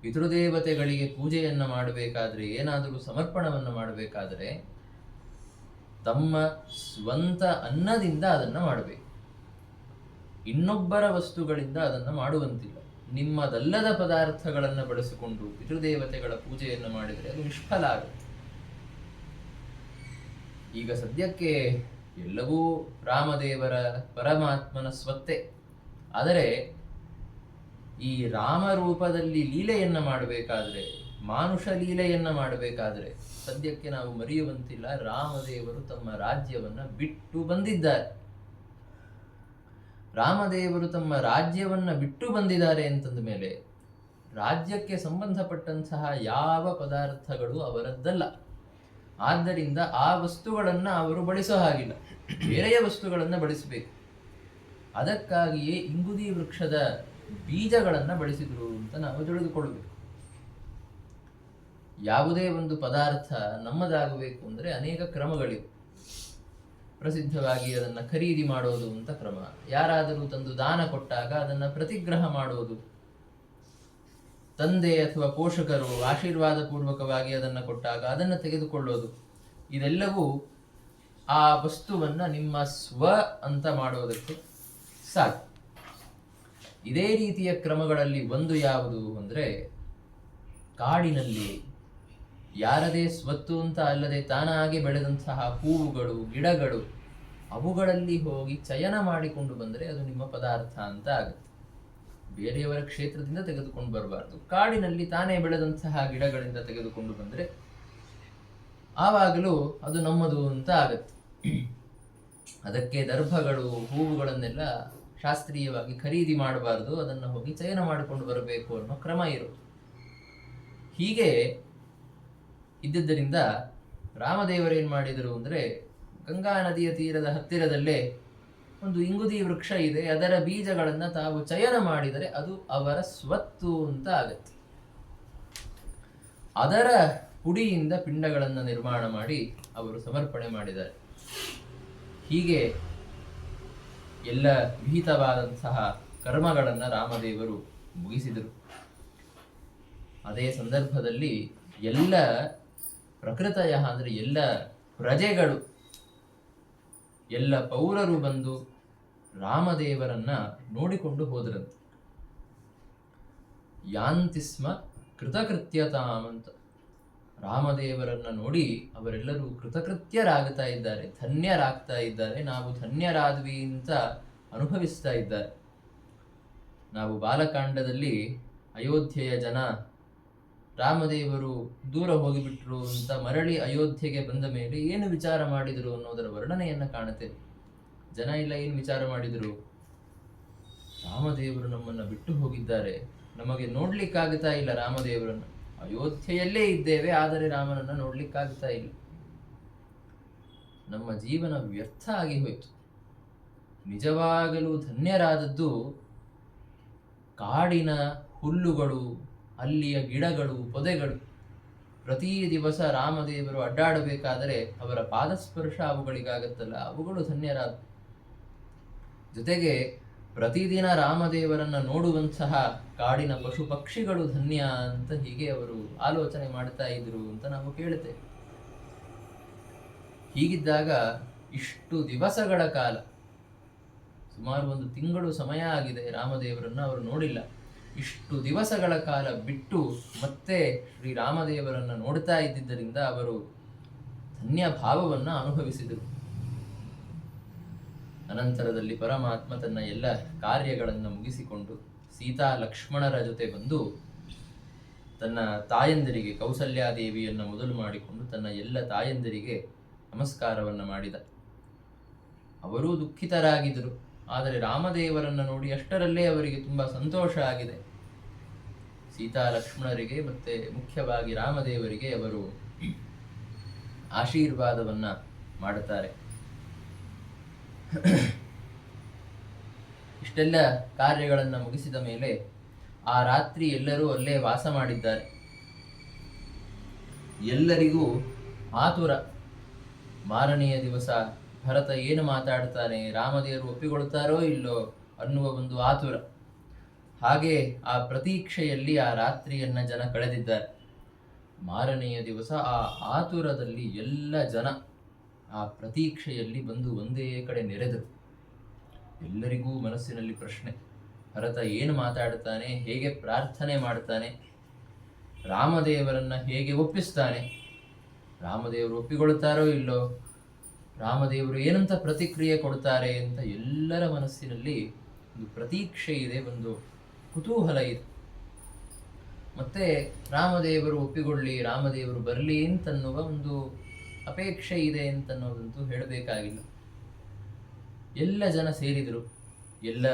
ಪಿತೃದೇವತೆಗಳಿಗೆ ಪೂಜೆಯನ್ನ ಮಾಡಬೇಕಾದ್ರೆ, ಏನಾದರೂ ಸಮರ್ಪಣವನ್ನು ಮಾಡಬೇಕಾದ್ರೆ ತಮ್ಮ ಸ್ವಂತ ಅನ್ನದಿಂದ ಅದನ್ನ ಮಾಡಬೇಕು, ಇನ್ನೊಬ್ಬರ ವಸ್ತುಗಳಿಂದ ಅದನ್ನ ಮಾಡುವಂತಿಲ್ಲ. ನಿಮ್ಮದಲ್ಲದ ಪದಾರ್ಥಗಳನ್ನು ಬಳಸಿಕೊಂಡು ಪಿತೃದೇವತೆಗಳ ಪೂಜೆಯನ್ನು ಮಾಡಿದರೆ ಅದು ನಿಷ್ಫಲ ಆಗುತ್ತೆ. ಈಗ ಸದ್ಯಕ್ಕೆ ಎಲ್ಲವೂ ರಾಮದೇವರ ಪರಮಾತ್ಮನ ಸ್ವತ್ತೇ. ಆದರೆ ಈ ರಾಮರೂಪದಲ್ಲಿ ಲೀಲೆಯನ್ನ ಮಾಡಬೇಕಾದ್ರೆ, ಮಾನುಷ ಲೀಲೆಯನ್ನ ಮಾಡಬೇಕಾದ್ರೆ ಸದ್ಯಕ್ಕೆ ನಾವು ಮರೆಯುವಂತಿಲ್ಲ, ರಾಮದೇವರು ತಮ್ಮ ರಾಜ್ಯವನ್ನ ಬಿಟ್ಟು ಬಂದಿದ್ದಾರೆ. ರಾಮದೇವರು ತಮ್ಮ ರಾಜ್ಯವನ್ನ ಬಿಟ್ಟು ಬಂದಿದ್ದಾರೆ ಅಂತಂದ ಮೇಲೆ ರಾಜ್ಯಕ್ಕೆ ಸಂಬಂಧಪಟ್ಟಂತಹ ಯಾವ ಪದಾರ್ಥಗಳು ಅವರದ್ದಲ್ಲ. ಆದ್ದರಿಂದ ಆ ವಸ್ತುಗಳನ್ನ ಅವರು ಬಳಸೋ ಹಾಗಿಲ್ಲ, ಬೇರೆಯ ವಸ್ತುಗಳನ್ನ ಬಳಸಬೇಕು. ಅದಕ್ಕಾಗಿಯೇ ಇಂಗುದಿ ವೃಕ್ಷದ ಬೀಜಗಳನ್ನ ಬಳಸಿದ್ರು ಅಂತ ನಾವು ತಿಳಿದುಕೊಳ್ಳಬೇಕು. ಯಾವುದೇ ಒಂದು ಪದಾರ್ಥ ನಮ್ಮದಾಗಬೇಕು ಅಂದ್ರೆ ಅನೇಕ ಕ್ರಮಗಳಿವೆ. ಪ್ರಸಿದ್ಧವಾಗಿ ಅದನ್ನ ಖರೀದಿ ಮಾಡೋದು ಅಂತ ಕ್ರಮ, ಯಾರಾದರೂ ತಂದು ದಾನ ಕೊಟ್ಟಾಗ ಅದನ್ನ ಪ್ರತಿಗ್ರಹ ಮಾಡೋದು, ತಂದೆ ಅಥವಾ ಪೋಷಕರು ಆಶೀರ್ವಾದ ಪೂರ್ವಕವಾಗಿ ಅದನ್ನ ಕೊಟ್ಟಾಗ ಅದನ್ನ ತೆಗೆದುಕೊಳ್ಳೋದು, ಇದೆಲ್ಲವೂ ಆ ವಸ್ತುವನ್ನ ನಿಮ್ಮ ಸ್ವ ಅಂತ ಮಾಡೋದಕ್ಕೆ ಸಾಕು. ಇದೇ ರೀತಿಯ ಕ್ರಮಗಳಲ್ಲಿ ಒಂದು ಯಾವುದು ಅಂದ್ರೆ, ಕಾಡಿನಲ್ಲಿ ಯಾರದೇ ಸ್ವತ್ತು ಅಂತ ಅಲ್ಲದೆ ತಾನಾಗಿ ಬೆಳೆದಂತಹ ಹೂವುಗಳು, ಗಿಡಗಳು, ಅವುಗಳಲ್ಲಿ ಹೋಗಿ ಚಯನ ಮಾಡಿಕೊಂಡು ಬಂದರೆ ಅದು ನಿಮ್ಮ ಪದಾರ್ಥ ಅಂತ ಆಗುತ್ತೆ. ಬೇರೆಯವರ ಕ್ಷೇತ್ರದಿಂದ ತೆಗೆದುಕೊಂಡು ಬರಬಾರ್ದು. ಕಾಡಿನಲ್ಲಿ ತಾನೇ ಬೆಳೆದಂತಹ ಗಿಡಗಳಿಂದ ತೆಗೆದುಕೊಂಡು ಬಂದರೆ ಆವಾಗಲೂ ಅದು ನಮ್ಮದು ಅಂತ ಆಗತ್ತೆ. ಅದಕ್ಕೆ ದರ್ಭಗಳು, ಹೂವುಗಳನ್ನೆಲ್ಲ ಶಾಸ್ತ್ರೀಯವಾಗಿ ಖರೀದಿ ಮಾಡಬಾರ್ದು, ಅದನ್ನು ಹೋಗಿ ಚಯನ ಮಾಡಿಕೊಂಡು ಬರಬೇಕು ಅನ್ನೋ ಕ್ರಮ ಇರೋದು. ಹೀಗೆ ಇದ್ದಿದ್ದರಿಂದ ರಾಮದೇವರೇನ್ ಮಾಡಿದರು ಅಂದ್ರೆ, ಗಂಗಾ ನದಿಯ ತೀರದ ಹತ್ತಿರದಲ್ಲೇ ಒಂದು ಇಂಗುದಿ ವೃಕ್ಷ ಇದೆ, ಅದರ ಬೀಜಗಳನ್ನ ತಾವು ಚಯನ ಮಾಡಿದರೆ ಅದು ಅವರ ಸ್ವತ್ತು ಅಂತ ಆಗತ್ತೆ. ಅದರ ಪುಡಿಯಿಂದ ಪಿಂಡಗಳನ್ನು ನಿರ್ಮಾಣ ಮಾಡಿ ಅವರು ಸಮರ್ಪಣೆ ಮಾಡಿದ್ದಾರೆ. ಹೀಗೆ ಎಲ್ಲ ವಿಹಿತವಾದಂತಹ ಕರ್ಮಗಳನ್ನು ರಾಮದೇವರು ಮುಗಿಸಿದರು. ಅದೇ ಸಂದರ್ಭದಲ್ಲಿ ಎಲ್ಲ ಪ್ರಕೃತಯ ಅಂದರೆ ಎಲ್ಲ ಪ್ರಜೆಗಳು, ಎಲ್ಲ ಪೌರರು ಬಂದು ರಾಮದೇವರನ್ನ ನೋಡಿಕೊಂಡು ಹೋದ್ರಂತೆ. ಯಾಂತಿಸ್ಮ ಕೃತಕೃತ್ಯತಾಮಂತ, ರಾಮದೇವರನ್ನ ನೋಡಿ ಅವರೆಲ್ಲರೂ ಕೃತಕೃತ್ಯರಾಗ್ತಾ ಇದ್ದಾರೆ, ಧನ್ಯರಾಗ್ತಾ ಇದ್ದಾರೆ, ನಾವು ಧನ್ಯರಾದ್ವಿ ಅಂತ ಅನುಭವಿಸ್ತಾ ಇದ್ದಾರೆ. ನಾವು ಬಾಲಕಾಂಡದಲ್ಲಿ ಅಯೋಧ್ಯೆಯ ಜನ ರಾಮದೇವರು ದೂರ ಹೋಗಿಬಿಟ್ರು ಅಂತ ಮರಳಿ ಅಯೋಧ್ಯೆಗೆ ಬಂದ ಮೇಲೆ ಏನು ವಿಚಾರ ಮಾಡಿದರು ಅನ್ನೋದರ ವರ್ಣನೆಯನ್ನ ಕಾಣುತ್ತೇವೆ. ಜನ ಇಲ್ಲ ಏನು ವಿಚಾರ ಮಾಡಿದರು? ರಾಮದೇವರು ನಮ್ಮನ್ನ ಬಿಟ್ಟು ಹೋಗಿದ್ದಾರೆ, ನಮಗೆ ನೋಡ್ಲಿಕ್ಕಾಗ್ತಾ ಇಲ್ಲ ರಾಮದೇವರನ್ನು. ಅಯೋಧ್ಯೆಯಲ್ಲೇ ಇದ್ದೇವೆ, ಆದರೆ ರಾಮನನ್ನ ನೋಡ್ಲಿಕ್ಕಾಗ್ತಾ ಇಲ್ಲ. ನಮ್ಮ ಜೀವನ ವ್ಯರ್ಥ ಆಗಿ ಹೋಯಿತು. ನಿಜವಾಗಲೂ ಧನ್ಯರಾದದ್ದು ಕಾಡಿನ ಹುಲ್ಲುಗಳು, ಅಲ್ಲಿಯ ಗಿಡಗಳು, ಪೊದೆಗಳು. ಪ್ರತಿ ದಿವಸ ರಾಮದೇವರು ಅಡ್ಡಾಡಬೇಕಾದರೆ ಅವರ ಪಾದಸ್ಪರ್ಶ ಅವುಗಳಿಗಾಗತ್ತಲ್ಲ, ಅವುಗಳು ಧನ್ಯರಾದ. ಜೊತೆಗೆ ಪ್ರತಿದಿನ ರಾಮದೇವರನ್ನ ನೋಡುವಂತಹ ಕಾಡಿನ ಪಶು ಪಕ್ಷಿಗಳು ಧನ್ಯ ಅಂತ ಹೀಗೆ ಅವರು ಆಲೋಚನೆ ಮಾಡ್ತಾ ಇದ್ರು ಅಂತ ನಾವು ಕೇಳುತ್ತೇವೆ. ಹೀಗಿದ್ದಾಗ ಇಷ್ಟು ದಿವಸಗಳ ಕಾಲ, ಸುಮಾರು 1 ತಿಂಗಳು ಸಮಯ ಆಗಿದೆ ರಾಮದೇವರನ್ನ ಅವರು ನೋಡಿಲ್ಲ. ಇಷ್ಟು ದಿವಸಗಳ ಕಾಲ ಬಿಟ್ಟು ಮತ್ತೆ ಶ್ರೀರಾಮದೇವರನ್ನ ನೋಡ್ತಾ ಇದ್ದಿದ್ದರಿಂದ ಅವರು ಧನ್ಯ ಭಾವವನ್ನ ಅನುಭವಿಸಿದರು. ಅನಂತರದಲ್ಲಿ ಪರಮಾತ್ಮ ತನ್ನ ಎಲ್ಲ ಕಾರ್ಯಗಳನ್ನು ಮುಗಿಸಿಕೊಂಡು ಸೀತಾ ಲಕ್ಷ್ಮಣರ ಜೊತೆ ಬಂದು ತನ್ನ ತಾಯಂದಿರಿಗೆ, ಕೌಸಲ್ಯಾದೇವಿಯನ್ನು ಮೊದಲು ಮಾಡಿಕೊಂಡು ತನ್ನ ಎಲ್ಲ ತಾಯಂದಿರಿಗೆ ನಮಸ್ಕಾರವನ್ನು ಮಾಡಿದ. ಅವರೂ ದುಃಖಿತರಾಗಿದ್ದರು. ಆದರೆ ರಾಮದೇವರನ್ನು ನೋಡಿ ಅಷ್ಟರಲ್ಲೇ ಅವರಿಗೆ ತುಂಬಾ ಸಂತೋಷ ಆಗಿದೆ. ಸೀತಾ ಲಕ್ಷ್ಮಣರಿಗೆ ಮತ್ತೆ ಮುಖ್ಯವಾಗಿ ರಾಮದೇವರಿಗೆ ಅವರು ಆಶೀರ್ವಾದವನ್ನ ಮಾಡುತ್ತಾರೆ. ಇಷ್ಟೆಲ್ಲ ಕಾರ್ಯಗಳನ್ನು ಮುಗಿಸಿದ ಮೇಲೆ ಆ ರಾತ್ರಿ ಎಲ್ಲರೂ ಅಲ್ಲೇ ವಾಸ ಮಾಡಿದ್ದಾರೆ. ಎಲ್ಲರಿಗೂ ಆತುರ. ಮಾರನೆಯ ದಿವಸ ಭರತ ಏನು ಮಾತಾಡ್ತಾನೆ, ರಾಮದೇವರು ಒಪ್ಪಿಕೊಳ್ತಾರೋ ಇಲ್ಲೋ ಅನ್ನುವ ಒಂದು ಆತುರ. ಹಾಗೆ ಆ ಪ್ರತೀಕ್ಷೆಯಲ್ಲಿ ಆ ರಾತ್ರಿಯನ್ನ ಜನ ಕಳೆದಿದ್ದಾರೆ. ಮಾರನೆಯ ದಿವಸ ಆ ಆತುರದಲ್ಲಿ ಎಲ್ಲ ಜನ ಆ ಪ್ರತೀಕ್ಷೆಯಲ್ಲಿ ಬಂದು ಒಂದೇ ಕಡೆ ನೆರೆದರು. ಎಲ್ಲರಿಗೂ ಮನಸ್ಸಿನಲ್ಲಿ ಪ್ರಶ್ನೆ, ಭರತ ಏನು ಮಾತಾಡ್ತಾನೆ, ಹೇಗೆ ಪ್ರಾರ್ಥನೆ ಮಾಡ್ತಾನೆ, ರಾಮದೇವರನ್ನ ಹೇಗೆ ಒಪ್ಪಿಸ್ತಾನೆ, ರಾಮದೇವರು ಒಪ್ಪಿಕೊಳ್ತಾರೋ ಇಲ್ಲೋ, ರಾಮದೇವರು ಏನಂತ ಪ್ರತಿಕ್ರಿಯೆ ಕೊಡ್ತಾರೆ ಅಂತ ಎಲ್ಲರ ಮನಸ್ಸಿನಲ್ಲಿ ಒಂದು ಪ್ರತೀಕ್ಷೆ ಇದೆ, ಒಂದು ಕುತೂಹಲ ಇದೆ. ಮತ್ತೆ ರಾಮದೇವರು ಒಪ್ಪಿಕೊಳ್ಳಿ, ರಾಮದೇವರು ಬರಲಿ ಅಂತನ್ನುವ ಒಂದು ಅಪೇಕ್ಷೆ ಇದೆ ಅಂತನ್ನೋದಂತೂ ಹೇಳಬೇಕಾಗಿಲ್ಲ. ಎಲ್ಲ ಜನ ಸೇರಿದರು, ಎಲ್ಲ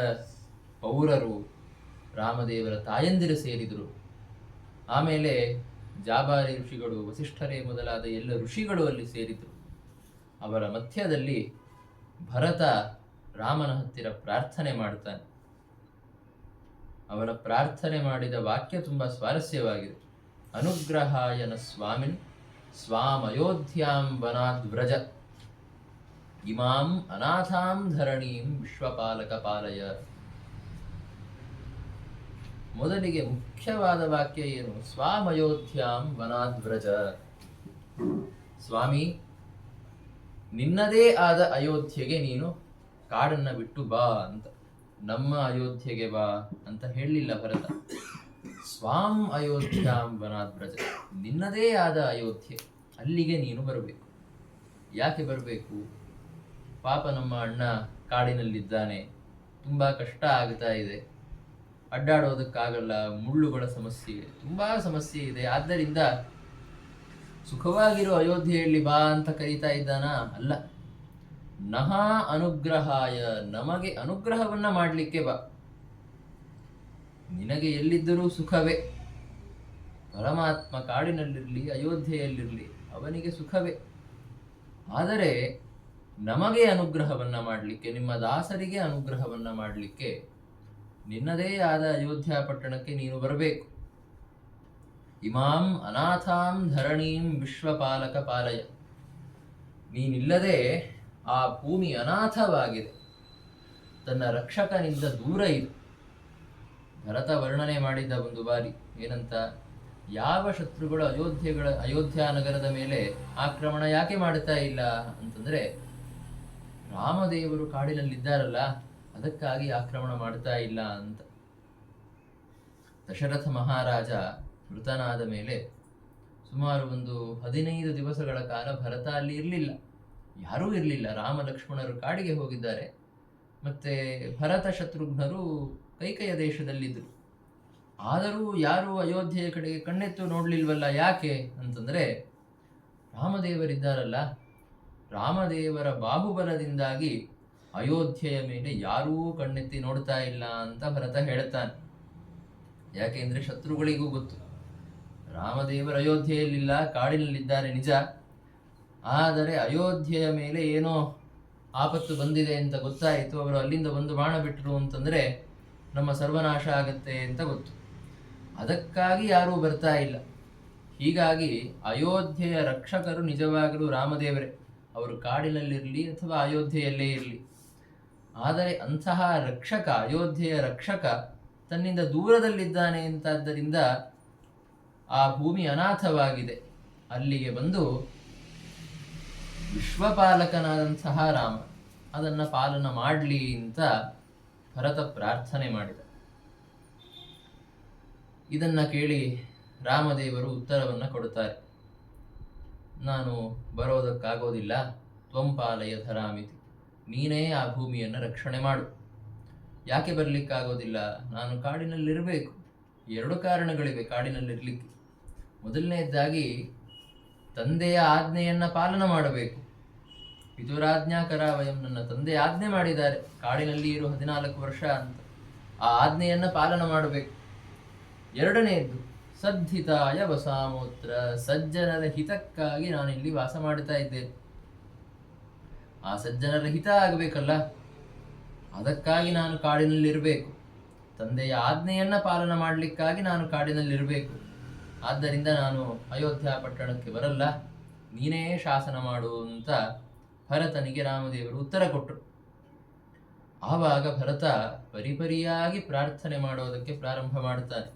ಪೌರರು, ರಾಮದೇವರ ತಾಯಂದಿರು ಸೇರಿದರು. ಆಮೇಲೆ ಜಾಬಾಲಿ ಋಷಿಗಳು, ವಸಿಷ್ಠರೇ ಮೊದಲಾದ ಎಲ್ಲ ಋಷಿಗಳು ಅಲ್ಲಿ ಸೇರಿದರು. ಅವರ ಮಧ್ಯದಲ್ಲಿ ಭರತ ರಾಮನ ಹತ್ತಿರ ಪ್ರಾರ್ಥನೆ ಮಾಡ್ತಾನೆ. ಅವನ ಪ್ರಾರ್ಥನೆ ಮಾಡಿದ ವಾಕ್ಯ ತುಂಬ ಸ್ವಾರಸ್ಯವಾಗಿದೆ. ಅನುಗ್ರಹಾಯನ ಸ್ವಾಮಿನ್ ಸ್ವಾಮಯೋಧ್ಯಾಂ ವನಾದ್ವ್ರಜ ಇಮಾಂ ಅನಾಥಾಂ ಧರಣೀಂ ವಿಶ್ವಪಾಲಕ ಪಾಲಯ. ಮೊದಲಿಗೆ ಮುಖ್ಯವಾದ ವಾಕ್ಯ ಏನು? ಸ್ವಾಮಯೋಧ್ಯಾಂ ವನಾದ್ವ್ರಜ. ಸ್ವಾಮಿ, ನಿನ್ನದೇ ಆದ ಅಯೋಧ್ಯೆಗೆ ನೀನು ಕಾಡನ್ನ ಬಿಟ್ಟು ಬಾ ಅಂತ. ನಮ್ಮ ಅಯೋಧ್ಯೆಗೆ ಬಾ ಅಂತ ಹೇಳಲಿಲ್ಲ ಭರತ. ಸ್ವಾಂ ಅಯೋಧ್ಯಾಂ ವನಾದ್ವ್ರಜ, ನಿನ್ನದೇ ಆದ ಅಯೋಧ್ಯೆ, ಅಲ್ಲಿಗೆ ನೀನು ಬರಬೇಕು. ಯಾಕೆ ಬರಬೇಕು? ಪಾಪ ನಮ್ಮ ಅಣ್ಣ ಕಾಡಿನಲ್ಲಿದ್ದಾನೆ, ತುಂಬ ಕಷ್ಟ ಆಗ್ತಾ ಇದೆ, ಅಡ್ಡಾಡೋದಕ್ಕಾಗಲ್ಲ, ಮುಳ್ಳುಗಳ ಸಮಸ್ಯೆ, ತುಂಬ ಸಮಸ್ಯೆ ಇದೆ. ಆದ್ದರಿಂದ ಸುಖವಾಗಿರೋ ಅಯೋಧ್ಯೆಯಲ್ಲಿ ಬಾ ಅಂತ ಕರೀತಾ ಇದ್ದಾನ? ಅಲ್ಲ, ನಹ ಅನುಗ್ರಹಾಯ, ನಮಗೆ ಅನುಗ್ರಹವನ್ನ ಮಾಡಲಿಕ್ಕೆ ಬಾ. ನಿನಗೆ ಎಲ್ಲಿದ್ದರೂ ಸುಖವೇ. ಪರಮಾತ್ಮ ಕಾಡಿನಲ್ಲಿರಲಿ, ಅಯೋಧ್ಯೆಯಲ್ಲಿರಲಿ, ಅವನಿಗೆ ಸುಖವೇ. ಆದರೆ ನಮಗೆ ಅನುಗ್ರಹವನ್ನ ಮಾಡಲಿಕ್ಕೆ, ನಿಮ್ಮ ದಾಸರಿಗೆ ಅನುಗ್ರಹವನ್ನ ಮಾಡಲಿಕ್ಕೆ ನಿನ್ನದೇ ಆದ ಅಯೋಧ್ಯ ಪಟ್ಟಣಕ್ಕೆ ನೀನು ಬರಬೇಕು. ಇಮಾಂ ಅನಾಥಾಂ ಧರಣೀಂ ವಿಶ್ವಪಾಲಕ ಪಾಲಯ. ನೀನಿಲ್ಲದೆ ಆ ಭೂಮಿ ಅನಾಥವಾಗಿದೆ, ತನ್ನ ರಕ್ಷಕನಿಂದ ದೂರ ಇದೆ. ಭರತ ವರ್ಣನೆ ಮಾಡಿದ್ದ ಒಂದು ಬಾರಿ ಏನಂತ, ಯಾವ ಶತ್ರುಗಳು ಅಯೋಧ್ಯ ನಗರದ ಮೇಲೆ ಆಕ್ರಮಣ ಯಾಕೆ ಮಾಡ್ತಾ ಇಲ್ಲ ಅಂತಂದ್ರೆ, ರಾಮದೇವರು ಕಾಡಿನಲ್ಲಿದ್ದಾರಲ್ಲ, ಅದಕ್ಕಾಗಿ ಆಕ್ರಮಣ ಮಾಡ್ತಾ ಇಲ್ಲ ಅಂತ. ದಶರಥ ಮಹಾರಾಜ ಮೃತನಾದ ಮೇಲೆ ಸುಮಾರು ಒಂದು 15 ದಿವಸಗಳ ಕಾಲ ಭರತ ಅಲ್ಲಿ ಇರಲಿಲ್ಲ, ಯಾರೂ ಇರಲಿಲ್ಲ. ರಾಮ ಲಕ್ಷ್ಮಣರು ಕಾಡಿಗೆ ಹೋಗಿದ್ದಾರೆ, ಮತ್ತೆ ಭರತ ಶತ್ರುಘ್ನರು ಕೈಕೇಯ ದೇಶದಲ್ಲಿದ್ದರು. ಆದರೂ ಯಾರೂ ಅಯೋಧ್ಯೆಯ ಕಡೆಗೆ ಕಣ್ಣೆತ್ತು ನೋಡ್ಲಿಲ್ವಲ್ಲ. ಯಾಕೆ ಅಂತಂದ್ರೆ, ರಾಮದೇವರಿದ್ದಾರಲ್ಲ, ರಾಮದೇವರ ಬಾಹುಬಲದಿಂದಾಗಿ ಅಯೋಧ್ಯೆಯ ಮೇಲೆ ಯಾರೂ ಕಣ್ಣೆತ್ತಿ ನೋಡ್ತಾ ಇಲ್ಲ ಅಂತ ಭರತ ಹೇಳ್ತಾನೆ. ಯಾಕೆಂದ್ರೆ ಶತ್ರುಗಳಿಗೂ ಗೊತ್ತು, ರಾಮದೇವರ ಅಯೋಧ್ಯೆಯಲ್ಲಿಲ್ಲ, ಕಾಡಿನಲ್ಲಿದ್ದಾರೆ ನಿಜ, ಆದರೆ ಅಯೋಧ್ಯೆಯ ಮೇಲೆ ಏನೋ ಆಪತ್ತು ಬಂದಿದೆ ಅಂತ ಗೊತ್ತಾಯಿತು, ಅವರು ಅಲ್ಲಿಂದ ಒಂದು ಬಾಣ ಬಿಟ್ಟರು ಅಂತಂದ್ರೆ ನಮ್ಮ ಸರ್ವನಾಶ ಆಗತ್ತೆ ಅಂತ ಗೊತ್ತು. ಅದಕ್ಕಾಗಿ ಯಾರೂ ಬರ್ತಾ ಇಲ್ಲ. ಹೀಗಾಗಿ ಅಯೋಧ್ಯೆಯ ರಕ್ಷಕರು ನಿಜವಾಗಲೂ ರಾಮದೇವರೇ, ಅವರು ಕಾಡಿನಲ್ಲಿರಲಿ ಅಥವಾ ಅಯೋಧ್ಯೆಯಲ್ಲೇ ಇರಲಿ. ಆದರೆ ಅಂತಹ ರಕ್ಷಕ, ಅಯೋಧ್ಯೆಯ ರಕ್ಷಕ ತನ್ನಿಂದ ದೂರದಲ್ಲಿದ್ದಾನೆ ಅಂತಾದ್ದರಿಂದ ಆ ಭೂಮಿ ಅನಾಥವಾಗಿದೆ. ಅಲ್ಲಿಗೆ ಬಂದು ವಿಶ್ವಪಾಲಕನಾದಂತಹ ರಾಮ ಅದನ್ನು ಪಾಲನ ಮಾಡಲಿ ಅಂತ ಭರತ ಪ್ರಾರ್ಥನೆ ಮಾಡಿದ. ಇದನ್ನು ಕೇಳಿ ರಾಮದೇವರು ಉತ್ತರವನ್ನು ಕೊಡುತ್ತಾರೆ. ನಾನು ಬರೋದಕ್ಕಾಗೋದಿಲ್ಲ, ತ್ವಂಪಾಲಯ ಧರಾಮಿತಿ, ನೀನೇ ಆ ಭೂಮಿಯನ್ನು ರಕ್ಷಣೆ ಮಾಡು. ಯಾಕೆ ಬರಲಿಕ್ಕಾಗೋದಿಲ್ಲ? ನಾನು ಕಾಡಿನಲ್ಲಿರಬೇಕು. 2 ಕಾರಣಗಳಿವೆ ಕಾಡಿನಲ್ಲಿರಲಿಕ್ಕೆ. ಮೊದಲನೇದಾಗಿ ತಂದೆಯ ಆಜ್ಞೆಯನ್ನು ಪಾಲನ ಮಾಡಬೇಕು. ಪಿತುರಾಜ್ಞಾಕರ ವಯಂ, ನನ್ನ ತಂದೆ ಆಜ್ಞೆ ಮಾಡಿದ್ದಾರೆ ಕಾಡಿನಲ್ಲಿ ಇರು 14 ವರ್ಷ ಅಂತ, ಆ ಆಜ್ಞೆಯನ್ನು ಪಾಲನ ಮಾಡಬೇಕು. ಎರಡನೆಯದ್ದು ಸದ್ಧಿತಾಯ ವಸಾಮೋತ್ರ, ಸಜ್ಜನರ ಹಿತಕ್ಕಾಗಿ ನಾನಿಲ್ಲಿ ವಾಸ ಮಾಡ್ತಾ ಇದ್ದೇನೆ. ಆ ಸಜ್ಜನರ ಹಿತ ಆಗಬೇಕಲ್ಲ, ಅದಕ್ಕಾಗಿ ನಾನು ಕಾಡಿನಲ್ಲಿರಬೇಕು. ತಂದೆಯ ಆಜ್ಞೆಯನ್ನ ಪಾಲನ ಮಾಡಲಿಕ್ಕಾಗಿ ನಾನು ಕಾಡಿನಲ್ಲಿರಬೇಕು. ಆದ್ದರಿಂದ ನಾನು ಅಯೋಧ್ಯ ಪಟ್ಟಣಕ್ಕೆ ಬರಲ್ಲ, ನೀನೇ ಶಾಸನ ಮಾಡು ಅಂತ ಭರತನಿಗೆ ರಾಮದೇವರು ಉತ್ತರ ಕೊಟ್ಟರು. ಆವಾಗ ಭರತ ಪರಿಪರಿಯಾಗಿ ಪ್ರಾರ್ಥನೆ ಮಾಡೋದಕ್ಕೆ ಪ್ರಾರಂಭ ಮಾಡ್ತಾನೆ.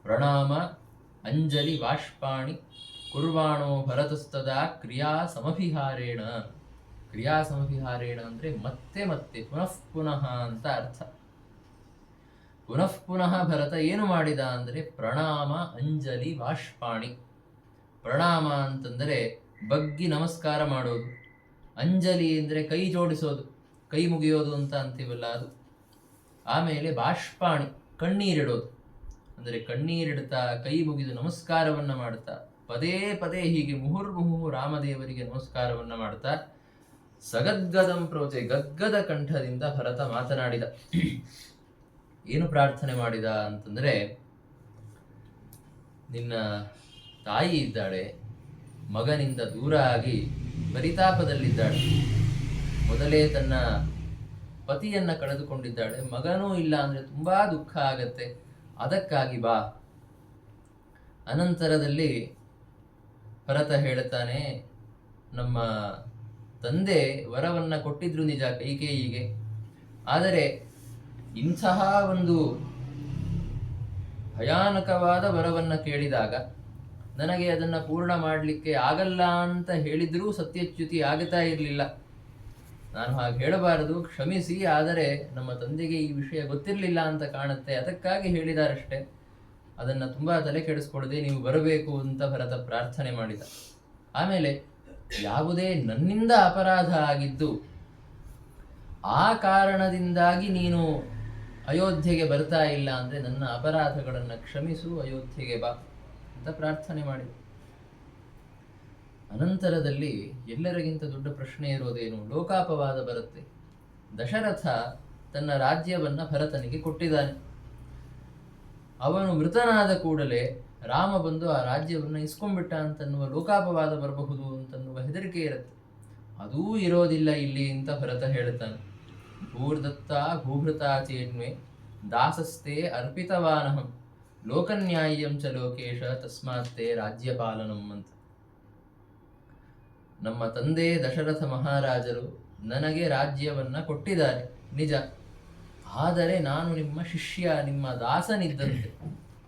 ಪ್ರಣಾಮ ಅಂಜಲಿ ಬಾಷ್ಪಾಣಿ ಕುರ್ವಾಣೋ ಭರತಸ್ತದಾ ಕ್ರಿಯಾ ಸಮಭಿಹಾರೇಣ. ಕ್ರಿಯಾ ಸಮಭಿಹಾರೇಣ ಅಂದರೆ ಮತ್ತೆ ಮತ್ತೆ ಪುನಃ ಪುನಃ ಅಂತ ಅರ್ಥ. ಪುನಃ ಪುನಃ ಭರತ ಏನು ಮಾಡಿದ ಅಂದರೆ ಪ್ರಣಾಮ ಅಂಜಲಿ ಬಾಷ್ಪಾಣಿ. ಪ್ರಣಾಮ ಅಂತಂದರೆ ಬಗ್ಗಿ ನಮಸ್ಕಾರ ಮಾಡೋದು, ಅಂಜಲಿ ಅಂದರೆ ಕೈ ಜೋಡಿಸೋದು, ಕೈ ಮುಗಿಯೋದು ಅಂತ ಅಂತೀವಲ್ಲ ಅದು. ಆಮೇಲೆ ಬಾಷ್ಪಾಣಿ ಕಣ್ಣೀರಿಡೋದು, ಅಂದರೆ ಕಣ್ಣೀರಿಡ್ತಾ ಕೈ ಮುಗಿದು ನಮಸ್ಕಾರವನ್ನು ಮಾಡ್ತಾ ಪದೇ ಪದೇ ಹೀಗೆ ಮುಹುರ್ಮುಹು ರಾಮದೇವರಿಗೆ ನಮಸ್ಕಾರವನ್ನು ಮಾಡ್ತಾ ಸಗದ್ಗದಂ ಪ್ರೋಚೆ ಗದ್ಗದ ಕಂಠದಿಂದ ಭರತ ಮಾತನಾಡಿದ. ಏನು ಪ್ರಾರ್ಥನೆ ಮಾಡಿದ ಅಂತಂದರೆ, ನಿನ್ನ ತಾಯಿ ಇದ್ದಾಳೆ, ಮಗನಿಂದ ದೂರ ಆಗಿ ಪರಿತಾಪದಲ್ಲಿದ್ದಾಳೆ. ಮೊದಲೇ ತನ್ನ ಪತಿಯನ್ನ ಕಳೆದುಕೊಂಡಿದ್ದಾಳೆ, ಮಗನೂ ಇಲ್ಲ ಅಂದರೆ ತುಂಬಾ ದುಃಖ ಆಗತ್ತೆ, ಅದಕ್ಕಾಗಿ ಬಾ. ಅನಂತರದಲ್ಲಿ ಭರತ ಹೇಳುತ್ತಾನೆ, ನಮ್ಮ ತಂದೆ ವರವನ್ನ ಕೊಟ್ಟಿದ್ರು ನಿಜ ಕೈಕೇಯಿಗೆ, ಆದರೆ ಇಂತಹ ಒಂದು ಭಯಾನಕವಾದ ವರವನ್ನ ಕೇಳಿದಾಗ ನನಗೆ ಅದನ್ನ ಪೂರ್ಣ ಮಾಡಲಿಕ್ಕೆ ಆಗಲ್ಲ ಅಂತ ಹೇಳಿದ್ರೂ ಸತ್ಯಚ್ಯುತಿ ಆಗುತ್ತಾ ಇರಲಿಲ್ಲ. ನಾನು ಹಾಗೆ ಹೇಳಬಾರದು, ಕ್ಷಮಿಸಿ, ಆದರೆ ನಮ್ಮ ತಂದೆಗೆ ಈ ವಿಷಯ ಗೊತ್ತಿರಲಿಲ್ಲ ಅಂತ ಕಾಣುತ್ತೆ, ಅದಕ್ಕಾಗಿ ಹೇಳಿದಾರಷ್ಟೇ, ಅದನ್ನು ತುಂಬ ತಲೆ ಕೆಡಿಸ್ಕೊಡದೆ ನೀವು ಬರಬೇಕು ಅಂತ ಭರತ ಪ್ರಾರ್ಥನೆ ಮಾಡಿದ. ಆಮೇಲೆ ಯಾವುದೇ ನನ್ನಿಂದ ಅಪರಾಧ ಆಗಿದ್ದು ಆ ಕಾರಣದಿಂದಾಗಿ ನೀನು ಅಯೋಧ್ಯೆಗೆ ಬರ್ತಾ ಇಲ್ಲ ಅಂದರೆ ನನ್ನ ಅಪರಾಧಗಳನ್ನು ಕ್ಷಮಿಸು, ಅಯೋಧ್ಯೆಗೆ ಬಾ ಅಂತ ಪ್ರಾರ್ಥನೆ ಮಾಡಿದ. ಅನಂತರದಲ್ಲಿ ಎಲ್ಲರಿಗಿಂತ ದೊಡ್ಡ ಪ್ರಶ್ನೆ ಇರೋದೇನು, ಲೋಕಾಪವಾದ ಬರುತ್ತೆ. ದಶರಥ ತನ್ನ ರಾಜ್ಯವನ್ನ ಭರತನಿಗೆ ಕೊಟ್ಟಿದ್ದಾನೆ. ಅವನು ಮೃತನಾದ ಕೂಡಲೇ ರಾಮ ಬಂದು ಆ ರಾಜ್ಯವನ್ನು ಇಸ್ಕೊಂಡ್ಬಿಟ್ಟ ಅಂತನ್ನುವ ಲೋಕಾಪವಾದ ಬರಬಹುದು ಅಂತನ್ನುವ ಹೆದರಿಕೆ ಇರುತ್ತೆ. ಅದೂ ಇರೋದಿಲ್ಲ ಇಲ್ಲಿ ಅಂತ ಭರತ ಹೇಳ್ತಾನೆ. ಭೂರ್ದತ್ತ ಭೂಭೃತಾ ಚೇನ್ಮೆ ದಾಸಸ್ತೆ ಅರ್ಪಿತವಾನಹಂ ಲೋಕನ್ಯಾಯಂ ಚ ಲೋಕೇಶ ತಸ್ಮಾತ್ತೆ ರಾಜ್ಯಪಾಲನಂ ಅಂತ. ನಮ್ಮ ತಂದೆ ದಶರಥ ಮಹಾರಾಜರು ನನಗೆ ರಾಜ್ಯವನ್ನ ಕೊಟ್ಟಿದ್ದಾರೆ ನಿಜ, ಆದರೆ ನಾನು ನಿಮ್ಮ ಶಿಷ್ಯ, ನಿಮ್ಮ ದಾಸನಿದ್ದಂತೆ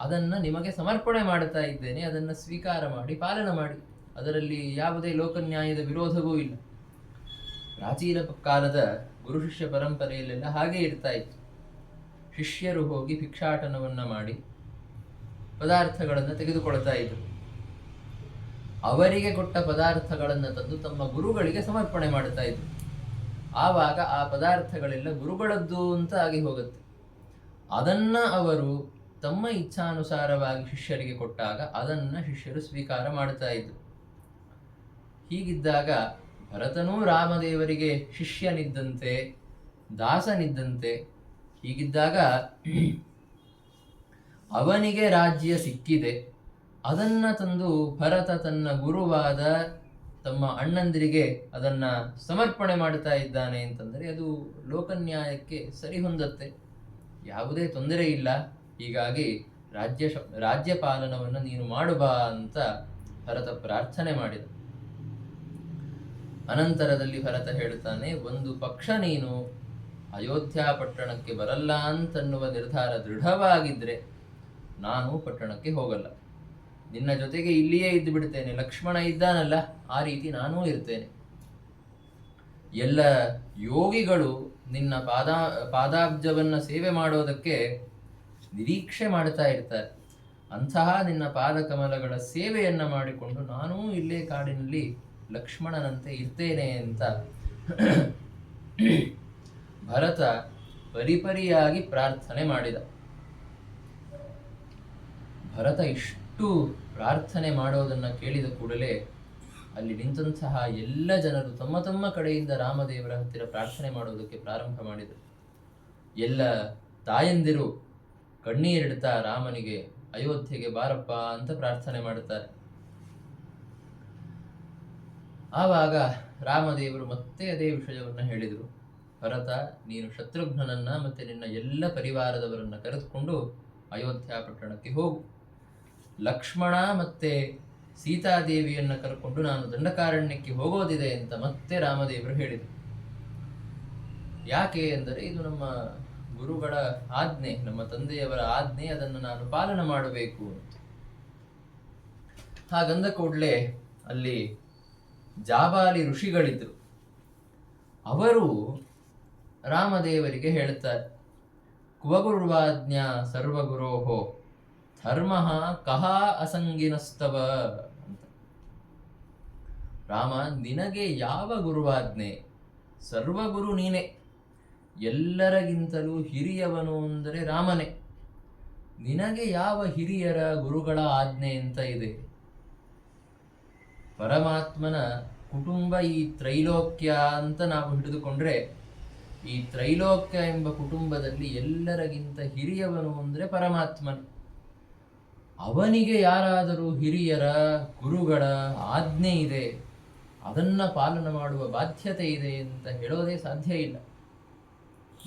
ಅದನ್ನು ನಿಮಗೆ ಸಮರ್ಪಣೆ ಮಾಡ್ತಾ ಇದ್ದೇನೆ, ಅದನ್ನು ಸ್ವೀಕಾರ ಮಾಡಿ ಪಾಲನೆ ಮಾಡಿ. ಅದರಲ್ಲಿ ಯಾವುದೇ ಲೋಕನ್ಯಾಯದ ವಿರೋಧವೂ ಇಲ್ಲ. ಪ್ರಾಚೀನ ಕಾಲದ ಗುರು ಶಿಷ್ಯ ಪರಂಪರೆಯಲ್ಲೆಲ್ಲ ಹಾಗೆ ಇರ್ತಾ ಇತ್ತು. ಶಿಷ್ಯರು ಹೋಗಿ ಭಿಕ್ಷಾಟನವನ್ನು ಮಾಡಿ ಪದಾರ್ಥಗಳನ್ನು ತೆಗೆದುಕೊಳ್ತಾ ಇದ್ರು. ಅವರಿಗೆ ಕೊಟ್ಟ ಪದಾರ್ಥಗಳನ್ನು ತಂದು ತಮ್ಮ ಗುರುಗಳಿಗೆ ಸಮರ್ಪಣೆ ಮಾಡ್ತಾ ಇದ್ರು. ಆವಾಗ ಆ ಪದಾರ್ಥಗಳೆಲ್ಲ ಗುರುಗಳದ್ದು ಅಂತ ಆಗಿ ಹೋಗುತ್ತೆ. ಅದನ್ನ ಅವರು ತಮ್ಮ ಇಚ್ಛಾನುಸಾರವಾಗಿ ಶಿಷ್ಯರಿಗೆ ಕೊಟ್ಟಾಗ ಅದನ್ನ ಶಿಷ್ಯರು ಸ್ವೀಕಾರ ಮಾಡ್ತಾ ಇದ್ರು. ಹೀಗಿದ್ದಾಗ ಭರತನೂ ರಾಮದೇವರಿಗೆ ಶಿಷ್ಯನಿದ್ದಂತೆ, ದಾಸನಿದ್ದಂತೆ. ಹೀಗಿದ್ದಾಗ ಅವನಿಗೆ ರಾಜ್ಯ ಸಿಕ್ಕಿದೆ, ಅದನ್ನ ತಂದು ಭರತ ತನ್ನ ಗುರುವಾದ ತಮ್ಮ ಅಣ್ಣಂದಿರಿಗೆ ಅದನ್ನ ಸಮರ್ಪಣೆ ಮಾಡ್ತಾ ಇದ್ದಾನೆ ಅಂತಂದರೆ ಅದು ಲೋಕನ್ಯಾಯಕ್ಕೆ ಸರಿ ಹೊಂದತ್ತೆ, ಯಾವುದೇ ತೊಂದರೆ ಇಲ್ಲ. ಹೀಗಾಗಿ ರಾಜ್ಯಪಾಲನವನ್ನು ನೀನು ಮಾಡುಬಾ ಅಂತ ಭರತ ಪ್ರಾರ್ಥನೆ ಮಾಡಿದ. ಅನಂತರದಲ್ಲಿ ಭರತ ಹೇಳ್ತಾನೆ, ಒಂದು ಪಕ್ಷ ನೀನು ಅಯೋಧ್ಯ ಪಟ್ಟಣಕ್ಕೆ ಬರಲ್ಲ ಅಂತನ್ನುವ ನಿರ್ಧಾರ ದೃಢವಾಗಿದ್ರೆ ನಾನು ಪಟ್ಟಣಕ್ಕೆ ಹೋಗಲ್ಲ, ನಿನ್ನ ಜೊತೆಗೆ ಇಲ್ಲಿಯೇ ಇದ್ದು ಬಿಡ್ತೇನೆ. ಲಕ್ಷ್ಮಣ ಇದ್ದಾನಲ್ಲ, ಆ ರೀತಿ ನಾನೂ ಇರ್ತೇನೆ. ಎಲ್ಲ ಯೋಗಿಗಳು ನಿನ್ನ ಪಾದಾಬ್ಜವನ್ನ ಸೇವೆ ಮಾಡೋದಕ್ಕೆ ನಿರೀಕ್ಷೆ ಮಾಡ್ತಾ ಇರ್ತಾರೆ. ಅಂತಹ ನಿನ್ನ ಪಾದಕಮಲಗಳ ಸೇವೆಯನ್ನ ಮಾಡಿಕೊಂಡು ನಾನೂ ಇಲ್ಲೇ ಕಾಡಿನಲ್ಲಿ ಲಕ್ಷ್ಮಣನಂತೆ ಇರ್ತೇನೆ ಅಂತ ಭರತ ಪರಿಪರಿಯಾಗಿ ಪ್ರಾರ್ಥನೆ ಮಾಡಿದ. ಭರತ ಇಷ್ಟು ಪ್ರಾರ್ಥನೆ ಮಾಡೋದನ್ನ ಕೇಳಿದ ಕೂಡಲೇ ಅಲ್ಲಿ ನಿಂತಹ ಎಲ್ಲ ಜನರು ತಮ್ಮ ತಮ್ಮ ಕಡೆಯಿಂದ ರಾಮದೇವರ ಹತ್ತಿರ ಪ್ರಾರ್ಥನೆ ಮಾಡೋದಕ್ಕೆ ಪ್ರಾರಂಭ ಮಾಡಿದರು. ಎಲ್ಲ ತಾಯಂದಿರು ಕಣ್ಣೀರಿಡ್ತಾ ರಾಮನಿಗೆ ಅಯೋಧ್ಯೆಗೆ ಬಾರಪ್ಪ ಅಂತ ಪ್ರಾರ್ಥನೆ ಮಾಡುತ್ತಾರೆ. ಆವಾಗ ರಾಮದೇವರು ಮತ್ತೆ ಅದೇ ವಿಷಯವನ್ನು ಹೇಳಿದರು. ಭರತ, ನೀನು ಶತ್ರುಘ್ನನನ್ನ ಮತ್ತೆ ನಿನ್ನ ಎಲ್ಲ ಪರಿವಾರದವರನ್ನ ಕರೆದುಕೊಂಡು ಅಯೋಧ್ಯ ಪಟ್ಟಣಕ್ಕೆ ಹೋಗು. ಲಕ್ಷ್ಮಣ ಮತ್ತೆ ಸೀತಾದೇವಿಯನ್ನ ಕರ್ಕೊಂಡು ನಾನು ದಂಡಕಾರಣ್ಯಕ್ಕೆ ಹೋಗೋದಿದೆ ಅಂತ ಮತ್ತೆ ರಾಮದೇವರು ಹೇಳಿದರು. ಯಾಕೆ ಎಂದರೆ ಇದು ನಮ್ಮ ಗುರುಗಳ ಆಜ್ಞೆ, ನಮ್ಮ ತಂದೆಯವರ ಆಜ್ಞೆ, ಅದನ್ನು ನಾನು ಪಾಲನೆ ಮಾಡಬೇಕು ಅಂತ. ಹಾಗಂದ ಕೂಡಲೇ ಅಲ್ಲಿ ಜಾಬಾಲಿ ಋಷಿಗಳಿದ್ರು. ಅವರು ರಾಮದೇವರಿಗೆ ಹೇಳುತ್ತಾರೆ, ಕ್ವಗುರ್ವಾಜ್ಞಾ ಸರ್ವಗುರೋಹೋ ಧರ್ಮ ಕಹ ಅಸಂಗಿನಸ್ತವ ಅಂತ. ರಾಮ, ನಿನಗೆ ಯಾವ ಗುರುವಾಜ್ಞೆ? ಸರ್ವಗುರು ನೀನೆ, ಎಲ್ಲರಿಗಿಂತಲೂ ಹಿರಿಯವನು ಅಂದರೆ ರಾಮನೇ. ನಿನಗೆ ಯಾವ ಹಿರಿಯರ ಗುರುಗಳ ಆಜ್ಞೆ ಅಂತ ಇದೆ? ಪರಮಾತ್ಮನ ಕುಟುಂಬ ಈ ತ್ರೈಲೋಕ್ಯ ಅಂತ ನಾವು ಹಿಡಿದುಕೊಂಡ್ರೆ, ಈ ತ್ರೈಲೋಕ್ಯ ಎಂಬ ಕುಟುಂಬದಲ್ಲಿ ಎಲ್ಲರಿಗಿಂತ ಹಿರಿಯವನು ಅಂದರೆ ಪರಮಾತ್ಮನೇ. ಅವನಿಗೆ ಯಾರಾದರೂ ಹಿರಿಯರ ಗುರುಗಳ ಆಜ್ಞೆ ಇದೆ, ಅದನ್ನ ಪಾಲನ ಮಾಡುವ ಬಾಧ್ಯತೆ ಇದೆ ಅಂತ ಹೇಳೋದೇ ಸಾಧ್ಯ ಇಲ್ಲ.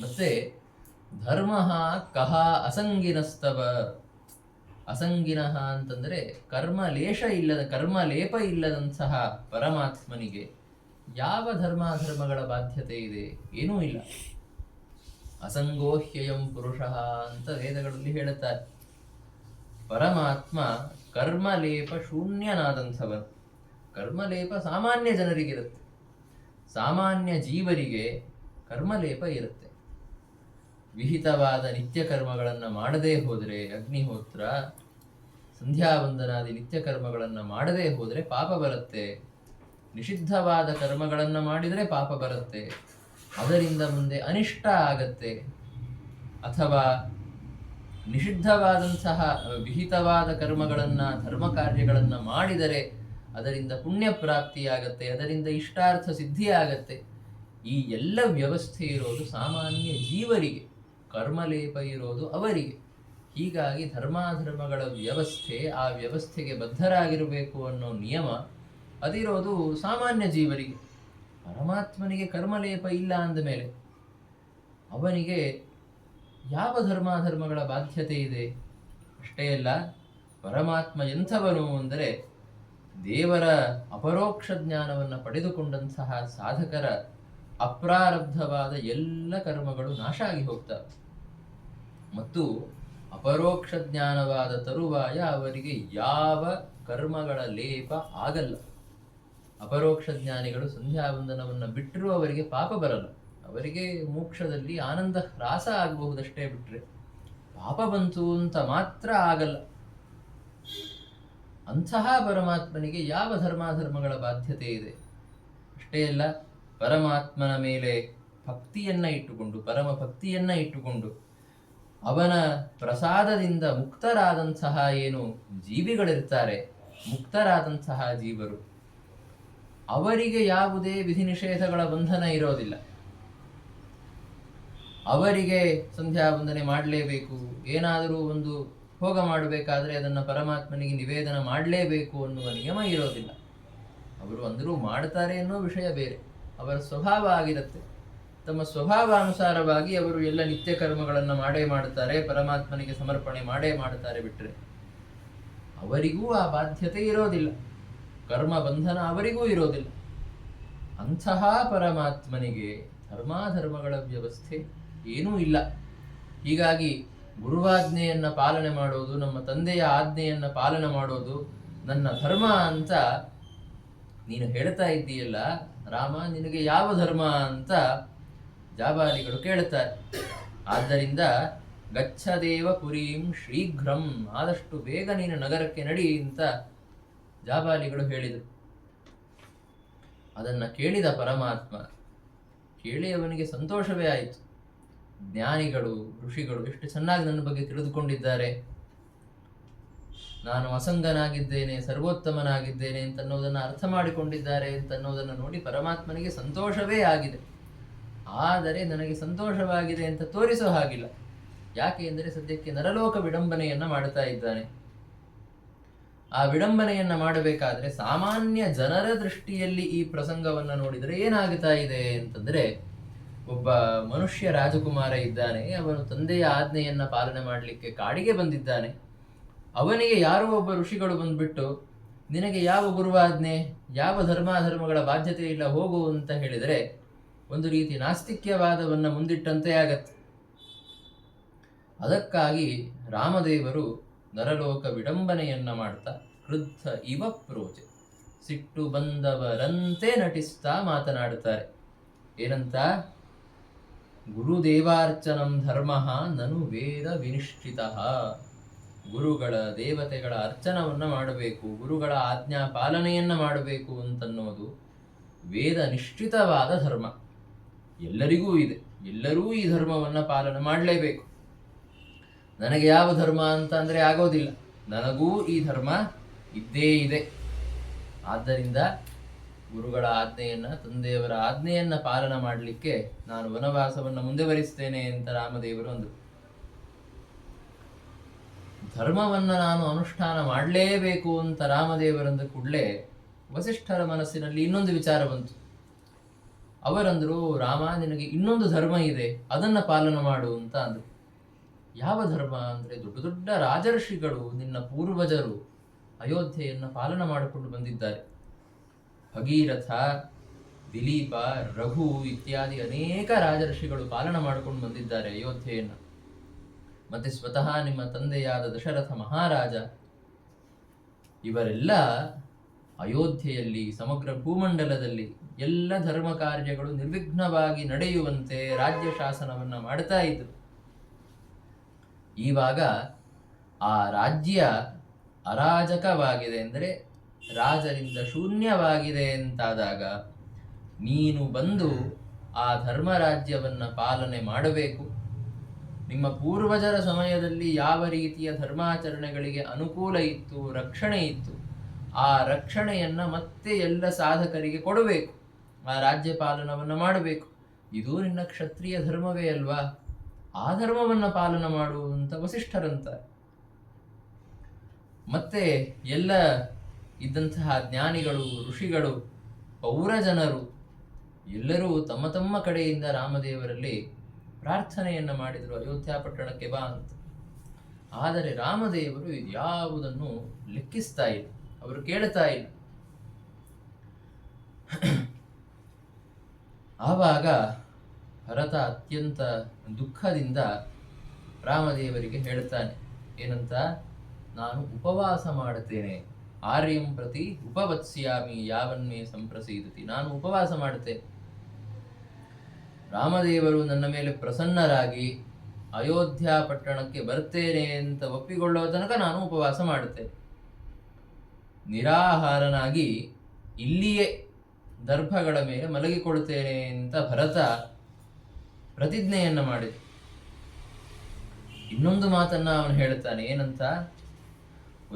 ಮತ್ತೆ ಧರ್ಮ ಕಹ ಅಸಂಗಿನಸ್ತವ. ಅಸಂಗಿನಃ ಅಂತಂದರೆ ಕರ್ಮಲೇಪ ಇಲ್ಲದಂತಹ ಪರಮಾತ್ಮನಿಗೆ ಯಾವ ಧರ್ಮಾಧರ್ಮಗಳ ಬಾಧ್ಯತೆ ಇದೆ? ಏನೂ ಇಲ್ಲ. ಅಸಂಗೋಹ್ಯಯಂ ಪುರುಷಃ ಅಂತ ವೇದಗಳಲ್ಲಿ ಹೇಳುತ್ತಾರೆ. ಪರಮಾತ್ಮ ಕರ್ಮಲೇಪ ಶೂನ್ಯನಾದಂಥವನು. ಕರ್ಮಲೇಪ ಸಾಮಾನ್ಯ ಜನರಿಗಿರುತ್ತೆ, ಸಾಮಾನ್ಯ ಜೀವರಿಗೆ ಕರ್ಮಲೇಪ ಇರುತ್ತೆ. ವಿಹಿತವಾದ ನಿತ್ಯ ಕರ್ಮಗಳನ್ನು ಮಾಡದೇ ಹೋದರೆ, ಅಗ್ನಿಹೋತ್ರ, ಸಂಧ್ಯಾವಂದನಾದಿ ನಿತ್ಯ ಕರ್ಮಗಳನ್ನು ಮಾಡದೇ ಹೋದರೆ ಪಾಪ ಬರುತ್ತೆ. ನಿಷಿದ್ಧವಾದ ಕರ್ಮಗಳನ್ನು ಮಾಡಿದರೆ ಪಾಪ ಬರುತ್ತೆ, ಅದರಿಂದ ಮುಂದೆ ಅನಿಷ್ಟ ಆಗತ್ತೆ. ಅಥವಾ ನಿಷಿದ್ಧವಾದಂತಹ ವಿಹಿತವಾದ ಕರ್ಮಗಳನ್ನು, ಧರ್ಮ ಕಾರ್ಯಗಳನ್ನು ಮಾಡಿದರೆ ಅದರಿಂದ ಪುಣ್ಯ ಪ್ರಾಪ್ತಿಯಾಗತ್ತೆ, ಅದರಿಂದ ಇಷ್ಟಾರ್ಥ ಸಿದ್ಧಿಯಾಗತ್ತೆ. ಈ ಎಲ್ಲ ವ್ಯವಸ್ಥೆ ಇರೋದು ಸಾಮಾನ್ಯ ಜೀವರಿಗೆ, ಕರ್ಮಲೇಪ ಇರೋದು ಅವರಿಗೆ. ಹೀಗಾಗಿ ಧರ್ಮಾಧರ್ಮಗಳ ವ್ಯವಸ್ಥೆ, ಆ ವ್ಯವಸ್ಥೆಗೆ ಬದ್ಧರಾಗಿರಬೇಕು ಅನ್ನೋ ನಿಯಮ ಅದಿರೋದು ಸಾಮಾನ್ಯ ಜೀವರಿಗೆ. ಪರಮಾತ್ಮನಿಗೆ ಕರ್ಮಲೇಪ ಇಲ್ಲ ಅಂದ ಮೇಲೆ ಅವನಿಗೆ ಯಾವ ಧರ್ಮಾಧರ್ಮಗಳ ಬಾಧ್ಯತೆ ಇದೆ? ಅಷ್ಟೇ ಅಲ್ಲ, ಪರಮಾತ್ಮ ಎಂಥವನು ಅಂದರೆ ದೇವರ ಅಪರೋಕ್ಷ ಜ್ಞಾನವನ್ನು ಪಡೆದುಕೊಂಡಂತಹ ಸಾಧಕರ ಅಪ್ರಾರಬ್ಧವಾದ ಎಲ್ಲ ಕರ್ಮಗಳು ನಾಶ ಆಗಿ ಹೋಗ್ತವೆ. ಮತ್ತು ಅಪರೋಕ್ಷ ಜ್ಞಾನವಾದ ತರುವಾಯ ಅವರಿಗೆ ಯಾವ ಕರ್ಮಗಳ ಲೇಪ ಆಗಲ್ಲ. ಅಪರೋಕ್ಷ ಜ್ಞಾನಿಗಳು ಸಂಧ್ಯಾವಂದನವನ್ನು ಬಿಟ್ಟರೂ ಅವರಿಗೆ ಪಾಪ ಬರಲ್ಲ. ಅವರಿಗೆ ಮೋಕ್ಷದಲ್ಲಿ ಆನಂದ ಹ್ರಾಸ ಆಗಬಹುದಷ್ಟೇ ಬಿಟ್ಟರೆ ಪಾಪ ಬಂತು ಅಂತ ಮಾತ್ರ ಆಗಲ್ಲ. ಅಂತಹ ಪರಮಾತ್ಮನಿಗೆ ಯಾವ ಧರ್ಮಾಧರ್ಮಗಳ ಬಾಧ್ಯತೆ ಇದೆ? ಅಷ್ಟೇ ಅಲ್ಲ, ಪರಮಾತ್ಮನ ಮೇಲೆ ಭಕ್ತಿಯನ್ನ ಇಟ್ಟುಕೊಂಡು, ಪರಮ ಭಕ್ತಿಯನ್ನ ಇಟ್ಟುಕೊಂಡು ಅವನ ಪ್ರಸಾದದಿಂದ ಮುಕ್ತರಾದಂತಹ ಏನು ಜೀವಿಗಳಿರ್ತಾರೆ, ಮುಕ್ತರಾದಂತಹ ಜೀವರು, ಅವರಿಗೆ ಯಾವುದೇ ವಿಧಿ ನಿಷೇಧಗಳ ಬಂಧನ ಇರೋದಿಲ್ಲ. ಅವರಿಗೆ ಸಂಧ್ಯಾ ವಂದನೆ ಮಾಡಲೇಬೇಕು, ಏನಾದರೂ ಒಂದು ಭೋಗ ಮಾಡಬೇಕಾದ್ರೆ ಅದನ್ನು ಪರಮಾತ್ಮನಿಗೆ ನಿವೇದನ ಮಾಡಲೇಬೇಕು ಅನ್ನುವ ನಿಯಮ ಇರೋದಿಲ್ಲ. ಅವರು ಅಂದರೂ ಮಾಡ್ತಾರೆ ಅನ್ನೋ ವಿಷಯ ಬೇರೆ, ಅವರ ಸ್ವಭಾವ ಆಗಿರುತ್ತೆ. ತಮ್ಮ ಸ್ವಭಾವಾನುಸಾರವಾಗಿ ಅವರು ಎಲ್ಲ ನಿತ್ಯ ಕರ್ಮಗಳನ್ನು ಮಾಡೇ ಮಾಡುತ್ತಾರೆ, ಪರಮಾತ್ಮನಿಗೆ ಸಮರ್ಪಣೆ ಮಾಡೇ ಮಾಡುತ್ತಾರೆ. ಬಿಟ್ಟರೆ ಅವರಿಗೂ ಆ ಬಾಧ್ಯತೆ ಇರೋದಿಲ್ಲ, ಕರ್ಮ ಬಂಧನ ಅವರಿಗೂ ಇರೋದಿಲ್ಲ. ಅಂತಹ ಪರಮಾತ್ಮನಿಗೆ ಧರ್ಮಾಧರ್ಮಗಳ ವ್ಯವಸ್ಥೆ ಏನೂ ಇಲ್ಲ. ಹೀಗಾಗಿ ಗುರುವಾಜ್ಞೆಯನ್ನು ಪಾಲನೆ ಮಾಡೋದು, ನಮ್ಮ ತಂದೆಯ ಆಜ್ಞೆಯನ್ನು ಪಾಲನೆ ಮಾಡೋದು ನನ್ನ ಧರ್ಮ ಅಂತ ನೀನು ಹೇಳ್ತಾ ಇದ್ದೀಯಲ್ಲ ರಾಮ, ನಿನಗೆ ಯಾವ ಧರ್ಮ ಅಂತ ಜಾಬಾಲಿಗಳು ಕೇಳುತ್ತಾರೆ. ಆದ್ದರಿಂದ ಗಚ್ಚದೇವ ಪುರೀಂ ಶೀಘ್ರಂ, ಆದಷ್ಟು ಬೇಗ ನೀನು ನಗರಕ್ಕೆ ನಡಿ ಅಂತ ಜಾಬಾಲಿಗಳು ಹೇಳಿದರು. ಅದನ್ನು ಕೇಳಿದ ಪರಮಾತ್ಮ, ಕೇಳಿ ಅವನಿಗೆ ಸಂತೋಷವೇ ಆಯಿತು. ಜ್ಞಾನಿಗಳು, ಋಷಿಗಳು ಎಷ್ಟು ಚೆನ್ನಾಗಿ ನನ್ನ ಬಗ್ಗೆ ತಿಳಿದುಕೊಂಡಿದ್ದಾರೆ, ನಾನು ಅಸಂಗನಾಗಿದ್ದೇನೆ, ಸರ್ವೋತ್ತಮನಾಗಿದ್ದೇನೆ ಅಂತನ್ನೋದನ್ನು ಅರ್ಥ ಮಾಡಿಕೊಂಡಿದ್ದಾರೆ ಅಂತನ್ನೋದನ್ನು ನೋಡಿ ಪರಮಾತ್ಮನಿಗೆ ಸಂತೋಷವೇ ಆಗಿದೆ. ಆದರೆ ನನಗೆ ಸಂತೋಷವಾಗಿದೆ ಅಂತ ತೋರಿಸೋ ಹಾಗಿಲ್ಲ. ಯಾಕೆ ಎಂದರೆ ಸದ್ಯಕ್ಕೆ ನರಲೋಕ ವಿಡಂಬನೆಯನ್ನು ಮಾಡುತ್ತಾ ಇದ್ದಾನೆ. ಆ ವಿಡಂಬನೆಯನ್ನು ಮಾಡಬೇಕಾದ್ರೆ ಸಾಮಾನ್ಯ ಜನರ ದೃಷ್ಟಿಯಲ್ಲಿ ಈ ಪ್ರಸಂಗವನ್ನು ನೋಡಿದರೆ ಏನಾಗುತ್ತಾ ಇದೆ ಅಂತಂದರೆ, ಒಬ್ಬ ಮನುಷ್ಯ ರಾಜಕುಮಾರ ಇದ್ದಾನೆ, ಅವನು ತಂದೆಯ ಆಜ್ಞೆಯನ್ನು ಪಾಲನೆ ಮಾಡಲಿಕ್ಕೆ ಕಾಡಿಗೆ ಬಂದಿದ್ದಾನೆ. ಅವನಿಗೆ ಯಾರೋ ಒಬ್ಬ ಋಷಿಗಳು ಬಂದ್ಬಿಟ್ಟು, ನಿನಗೆ ಯಾವ ಗುರುವಾಜ್ಞೆ, ಯಾವ ಧರ್ಮಾಧರ್ಮಗಳ ಬಾಧ್ಯತೆ ಇಲ್ಲ, ಹೋಗು ಅಂತ ಹೇಳಿದರೆ ಒಂದು ರೀತಿ ನಾಸ್ತಿಕ್ಯವಾದವನ್ನು ಮುಂದಿಟ್ಟಂತೆ ಆಗತ್ತೆ. ಅದಕ್ಕಾಗಿ ರಾಮದೇವರು ನರಲೋಕ ವಿಡಂಬನೆಯನ್ನ ಮಾಡ್ತಾ ಕ್ರುದ್ಧ ಇವ ಪ್ರೋಚೆ, ಸಿಟ್ಟು ಬಂದವರಂತೆ ನಟಿಸ್ತಾ ಮಾತನಾಡುತ್ತಾರೆ. ಏನಂತ? ಗುರುದೇವಾರ್ಚನಂ ಧರ್ಮ ನನು ವೇದ ವಿನಿಶ್ಚಿತ. ಗುರುಗಳ ದೇವತೆಗಳ ಅರ್ಚನವನ್ನು ಮಾಡಬೇಕು, ಗುರುಗಳ ಆಜ್ಞಾ ಪಾಲನೆಯನ್ನು ಮಾಡಬೇಕು ಅಂತನ್ನೋದು ವೇದ ನಿಶ್ಚಿತವಾದ ಧರ್ಮ. ಎಲ್ಲರಿಗೂ ಇದೆ, ಎಲ್ಲರೂ ಈ ಧರ್ಮವನ್ನು ಪಾಲನೆ ಮಾಡಲೇಬೇಕು. ನನಗೆ ಯಾವ ಧರ್ಮ ಅಂತ ಅಂದರೆ ಆಗೋದಿಲ್ಲ, ನನಗೂ ಈ ಧರ್ಮ ಇದ್ದೇ ಇದೆ. ಆದ್ದರಿಂದ ಗುರುಗಳ ಆಜ್ಞೆಯನ್ನು, ತಂದೆಯವರ ಆಜ್ಞೆಯನ್ನು ಪಾಲನೆ ಮಾಡಲಿಕ್ಕೆ ನಾನು ವನವಾಸವನ್ನು ಮುಂದುವರಿಸ್ತೇನೆ ಅಂತ ರಾಮದೇವರು ಅಂದರು. ಧರ್ಮವನ್ನು ನಾನು ಅನುಷ್ಠಾನ ಮಾಡಲೇಬೇಕು ಅಂತ ರಾಮದೇವರಂದ ಕೂಡಲೇ ವಸಿಷ್ಠರ ಮನಸ್ಸಿನಲ್ಲಿ ಇನ್ನೊಂದು ವಿಚಾರ ಬಂತು. ಅವರಂದರು, ರಾಮ, ನಿನಗೆ ಇನ್ನೊಂದು ಧರ್ಮ ಇದೆ, ಅದನ್ನು ಪಾಲನೆ ಮಾಡು ಅಂತ ಅಂದರು. ಯಾವ ಧರ್ಮ ಅಂದರೆ, ದೊಡ್ಡ ದೊಡ್ಡ ರಾಜರ್ಷಿಗಳು, ನಿನ್ನ ಪೂರ್ವಜರು ಅಯೋಧ್ಯೆಯನ್ನು ಪಾಲನೆ ಮಾಡಿಕೊಂಡು ಬಂದಿದ್ದಾರೆ. ಭಗೀರಥ, ದಿಲೀಪ, ರಘು ಇತ್ಯಾದಿ ಅನೇಕ ರಾಜರ್ಷಿಗಳು ಪಾಲನೆ ಮಾಡಿಕೊಂಡು ಬಂದಿದ್ದಾರೆ ಅಯೋಧ್ಯೆಯನ್ನು. ಮತ್ತೆ ಸ್ವತಃ ನಿಮ್ಮ ತಂದೆಯಾದ ದಶರಥ ಮಹಾರಾಜ, ಇವರೆಲ್ಲ ಅಯೋಧ್ಯೆಯಲ್ಲಿ, ಸಮಗ್ರ ಭೂಮಂಡಲದಲ್ಲಿ ಎಲ್ಲ ಧರ್ಮ ಕಾರ್ಯಗಳು ನಿರ್ವಿಘ್ನವಾಗಿ ನಡೆಯುವಂತೆ ರಾಜ್ಯ ಶಾಸನವನ್ನು ಮಾಡ್ತಾ ಇದ್ರು. ಈವಾಗ ಆ ರಾಜ್ಯ ಅರಾಜಕವಾಗಿದೆ, ಅಂದರೆ ರಾಜರಿಂದ ಶೂನ್ಯವಾಗಿದೆ ಅಂತಾದಾಗ ನೀನು ಬಂದು ಆ ಧರ್ಮ ರಾಜ್ಯವನ್ನು ಪಾಲನೆ ಮಾಡಬೇಕು. ನಿಮ್ಮ ಪೂರ್ವಜರ ಸಮಯದಲ್ಲಿ ಯಾವ ರೀತಿಯ ಧರ್ಮಾಚರಣೆಗಳಿಗೆ ಅನುಕೂಲ ಇತ್ತು, ರಕ್ಷಣೆ ಇತ್ತು, ಆ ರಕ್ಷಣೆಯನ್ನು ಮತ್ತೆ ಎಲ್ಲ ಸಾಧಕರಿಗೆ ಕೊಡಬೇಕು, ಆ ರಾಜ್ಯ ಪಾಲನವನ್ನು ಮಾಡಬೇಕು. ಇದು ನಿನ್ನ ಕ್ಷತ್ರಿಯ ಧರ್ಮವೇ ಅಲ್ವಾ, ಆ ಧರ್ಮವನ್ನು ಪಾಲನ ಮಾಡುವಂತ ವಸಿಷ್ಠರಂತಾರೆ. ಮತ್ತೆ ಎಲ್ಲ ಇದ್ದಂತಹ ಜ್ಞಾನಿಗಳು, ಋಷಿಗಳು, ಪೌರಜನರು ಎಲ್ಲರೂ ತಮ್ಮ ತಮ್ಮ ಕಡೆಯಿಂದ ರಾಮದೇವರಲ್ಲಿ ಪ್ರಾರ್ಥನೆಯನ್ನು ಮಾಡಿದರು, ಅಯೋಧ್ಯ ಪಟ್ಟಣಕ್ಕೆ ಬಾ ಅಂತ. ಆದರೆ ರಾಮದೇವರು ಇದ್ಯಾವುದನ್ನು ಲೆಕ್ಕಿಸ್ತಾ ಇಲ್ಲ, ಅವರು ಕೇಳ್ತಾ ಇಲ್ಲ. ಆವಾಗ ಭರತ ಅತ್ಯಂತ ದುಃಖದಿಂದ ರಾಮದೇವರಿಗೆ ಹೇಳ್ತಾನೆ, ಏನಂತ, ನಾನು ಉಪವಾಸ ಮಾಡುತ್ತೇನೆ, ಆರ್ಯಂ ಪ್ರತಿ ಉಪವತ್ಸ್ಯಾಮಿ ಯಾವನ್ಮೇ ಸಂಪ್ರಸೀದತಿ, ನಾನು ಉಪವಾಸ ಮಾಡುತ್ತೇನೆ. ರಾಮದೇವರು ನನ್ನ ಮೇಲೆ ಪ್ರಸನ್ನರಾಗಿ ಅಯೋಧ್ಯ ಪಟ್ಟಣಕ್ಕೆ ಬರ್ತೇನೆ ಅಂತ ಒಪ್ಪಿಕೊಳ್ಳೋ ತನಕ ನಾನು ಉಪವಾಸ ಮಾಡುತ್ತೇನೆ. ನಿರಾಹಾರನಾಗಿ ಇಲ್ಲಿಯೇ ದರ್ಭಗಳ ಮೇಲೆ ಮಲಗಿಕೊಡುತ್ತೇನೆ ಅಂತ ಭರತ ಪ್ರತಿಜ್ಞೆಯನ್ನು ಮಾಡಿದ. ಇನ್ನೊಂದು ಮಾತನ್ನ ಅವನು ಹೇಳ್ತಾನೆ, ಏನಂತ,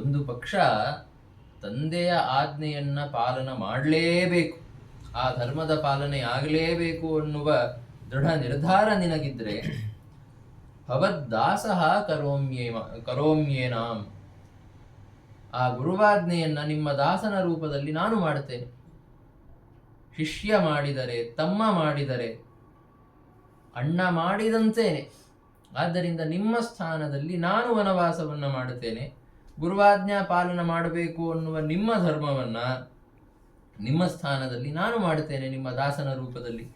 ಒಂದು ಪಕ್ಷ ತಂದೆಯ ಆಜ್ಞೆಯನ್ನ ಪಾಲನ ಮಾಡಲೇಬೇಕು, ಆ ಧರ್ಮದ ಪಾಲನೆ ಆಗಲೇಬೇಕು ಅನ್ನುವ ದೃಢ ನಿರ್ಧಾರ ನಿನಗಿದ್ರೆ ಭವದ್ದಾಸಃ ಕರೋಮ್ಯೇನಾಂ, ಆ ಗುರುವಾಜ್ಞೆಯನ್ನ ನಿಮ್ಮ ದಾಸನ ರೂಪದಲ್ಲಿ ನಾನು ಮಾಡುತ್ತೇನೆ. ಶಿಷ್ಯ ಮಾಡಿದರೆ, ತಮ್ಮ ಮಾಡಿದರೆ, ಅಣ್ಣ ಮಾಡಿದಂತೇನೆ. ಆದ್ದರಿಂದ ನಿಮ್ಮ ಸ್ಥಾನದಲ್ಲಿ ನಾನು ವನವಾಸವನ್ನು ಮಾಡುತ್ತೇನೆ, ಗುರುವಾಜ್ಞಾ ಪಾಲನ ಮಾಡಬೇಕು ಅನ್ನುವ ನಿಮ್ಮ ಧರ್ಮವನ್ನ ನಿಮ್ಮ ಸ್ಥಾನದಲ್ಲಿ ನಾನು ಮಾಡುತ್ತೇನೆ, ನಿಮ್ಮ ದಾಸನ ರೂಪದಲ್ಲಿ.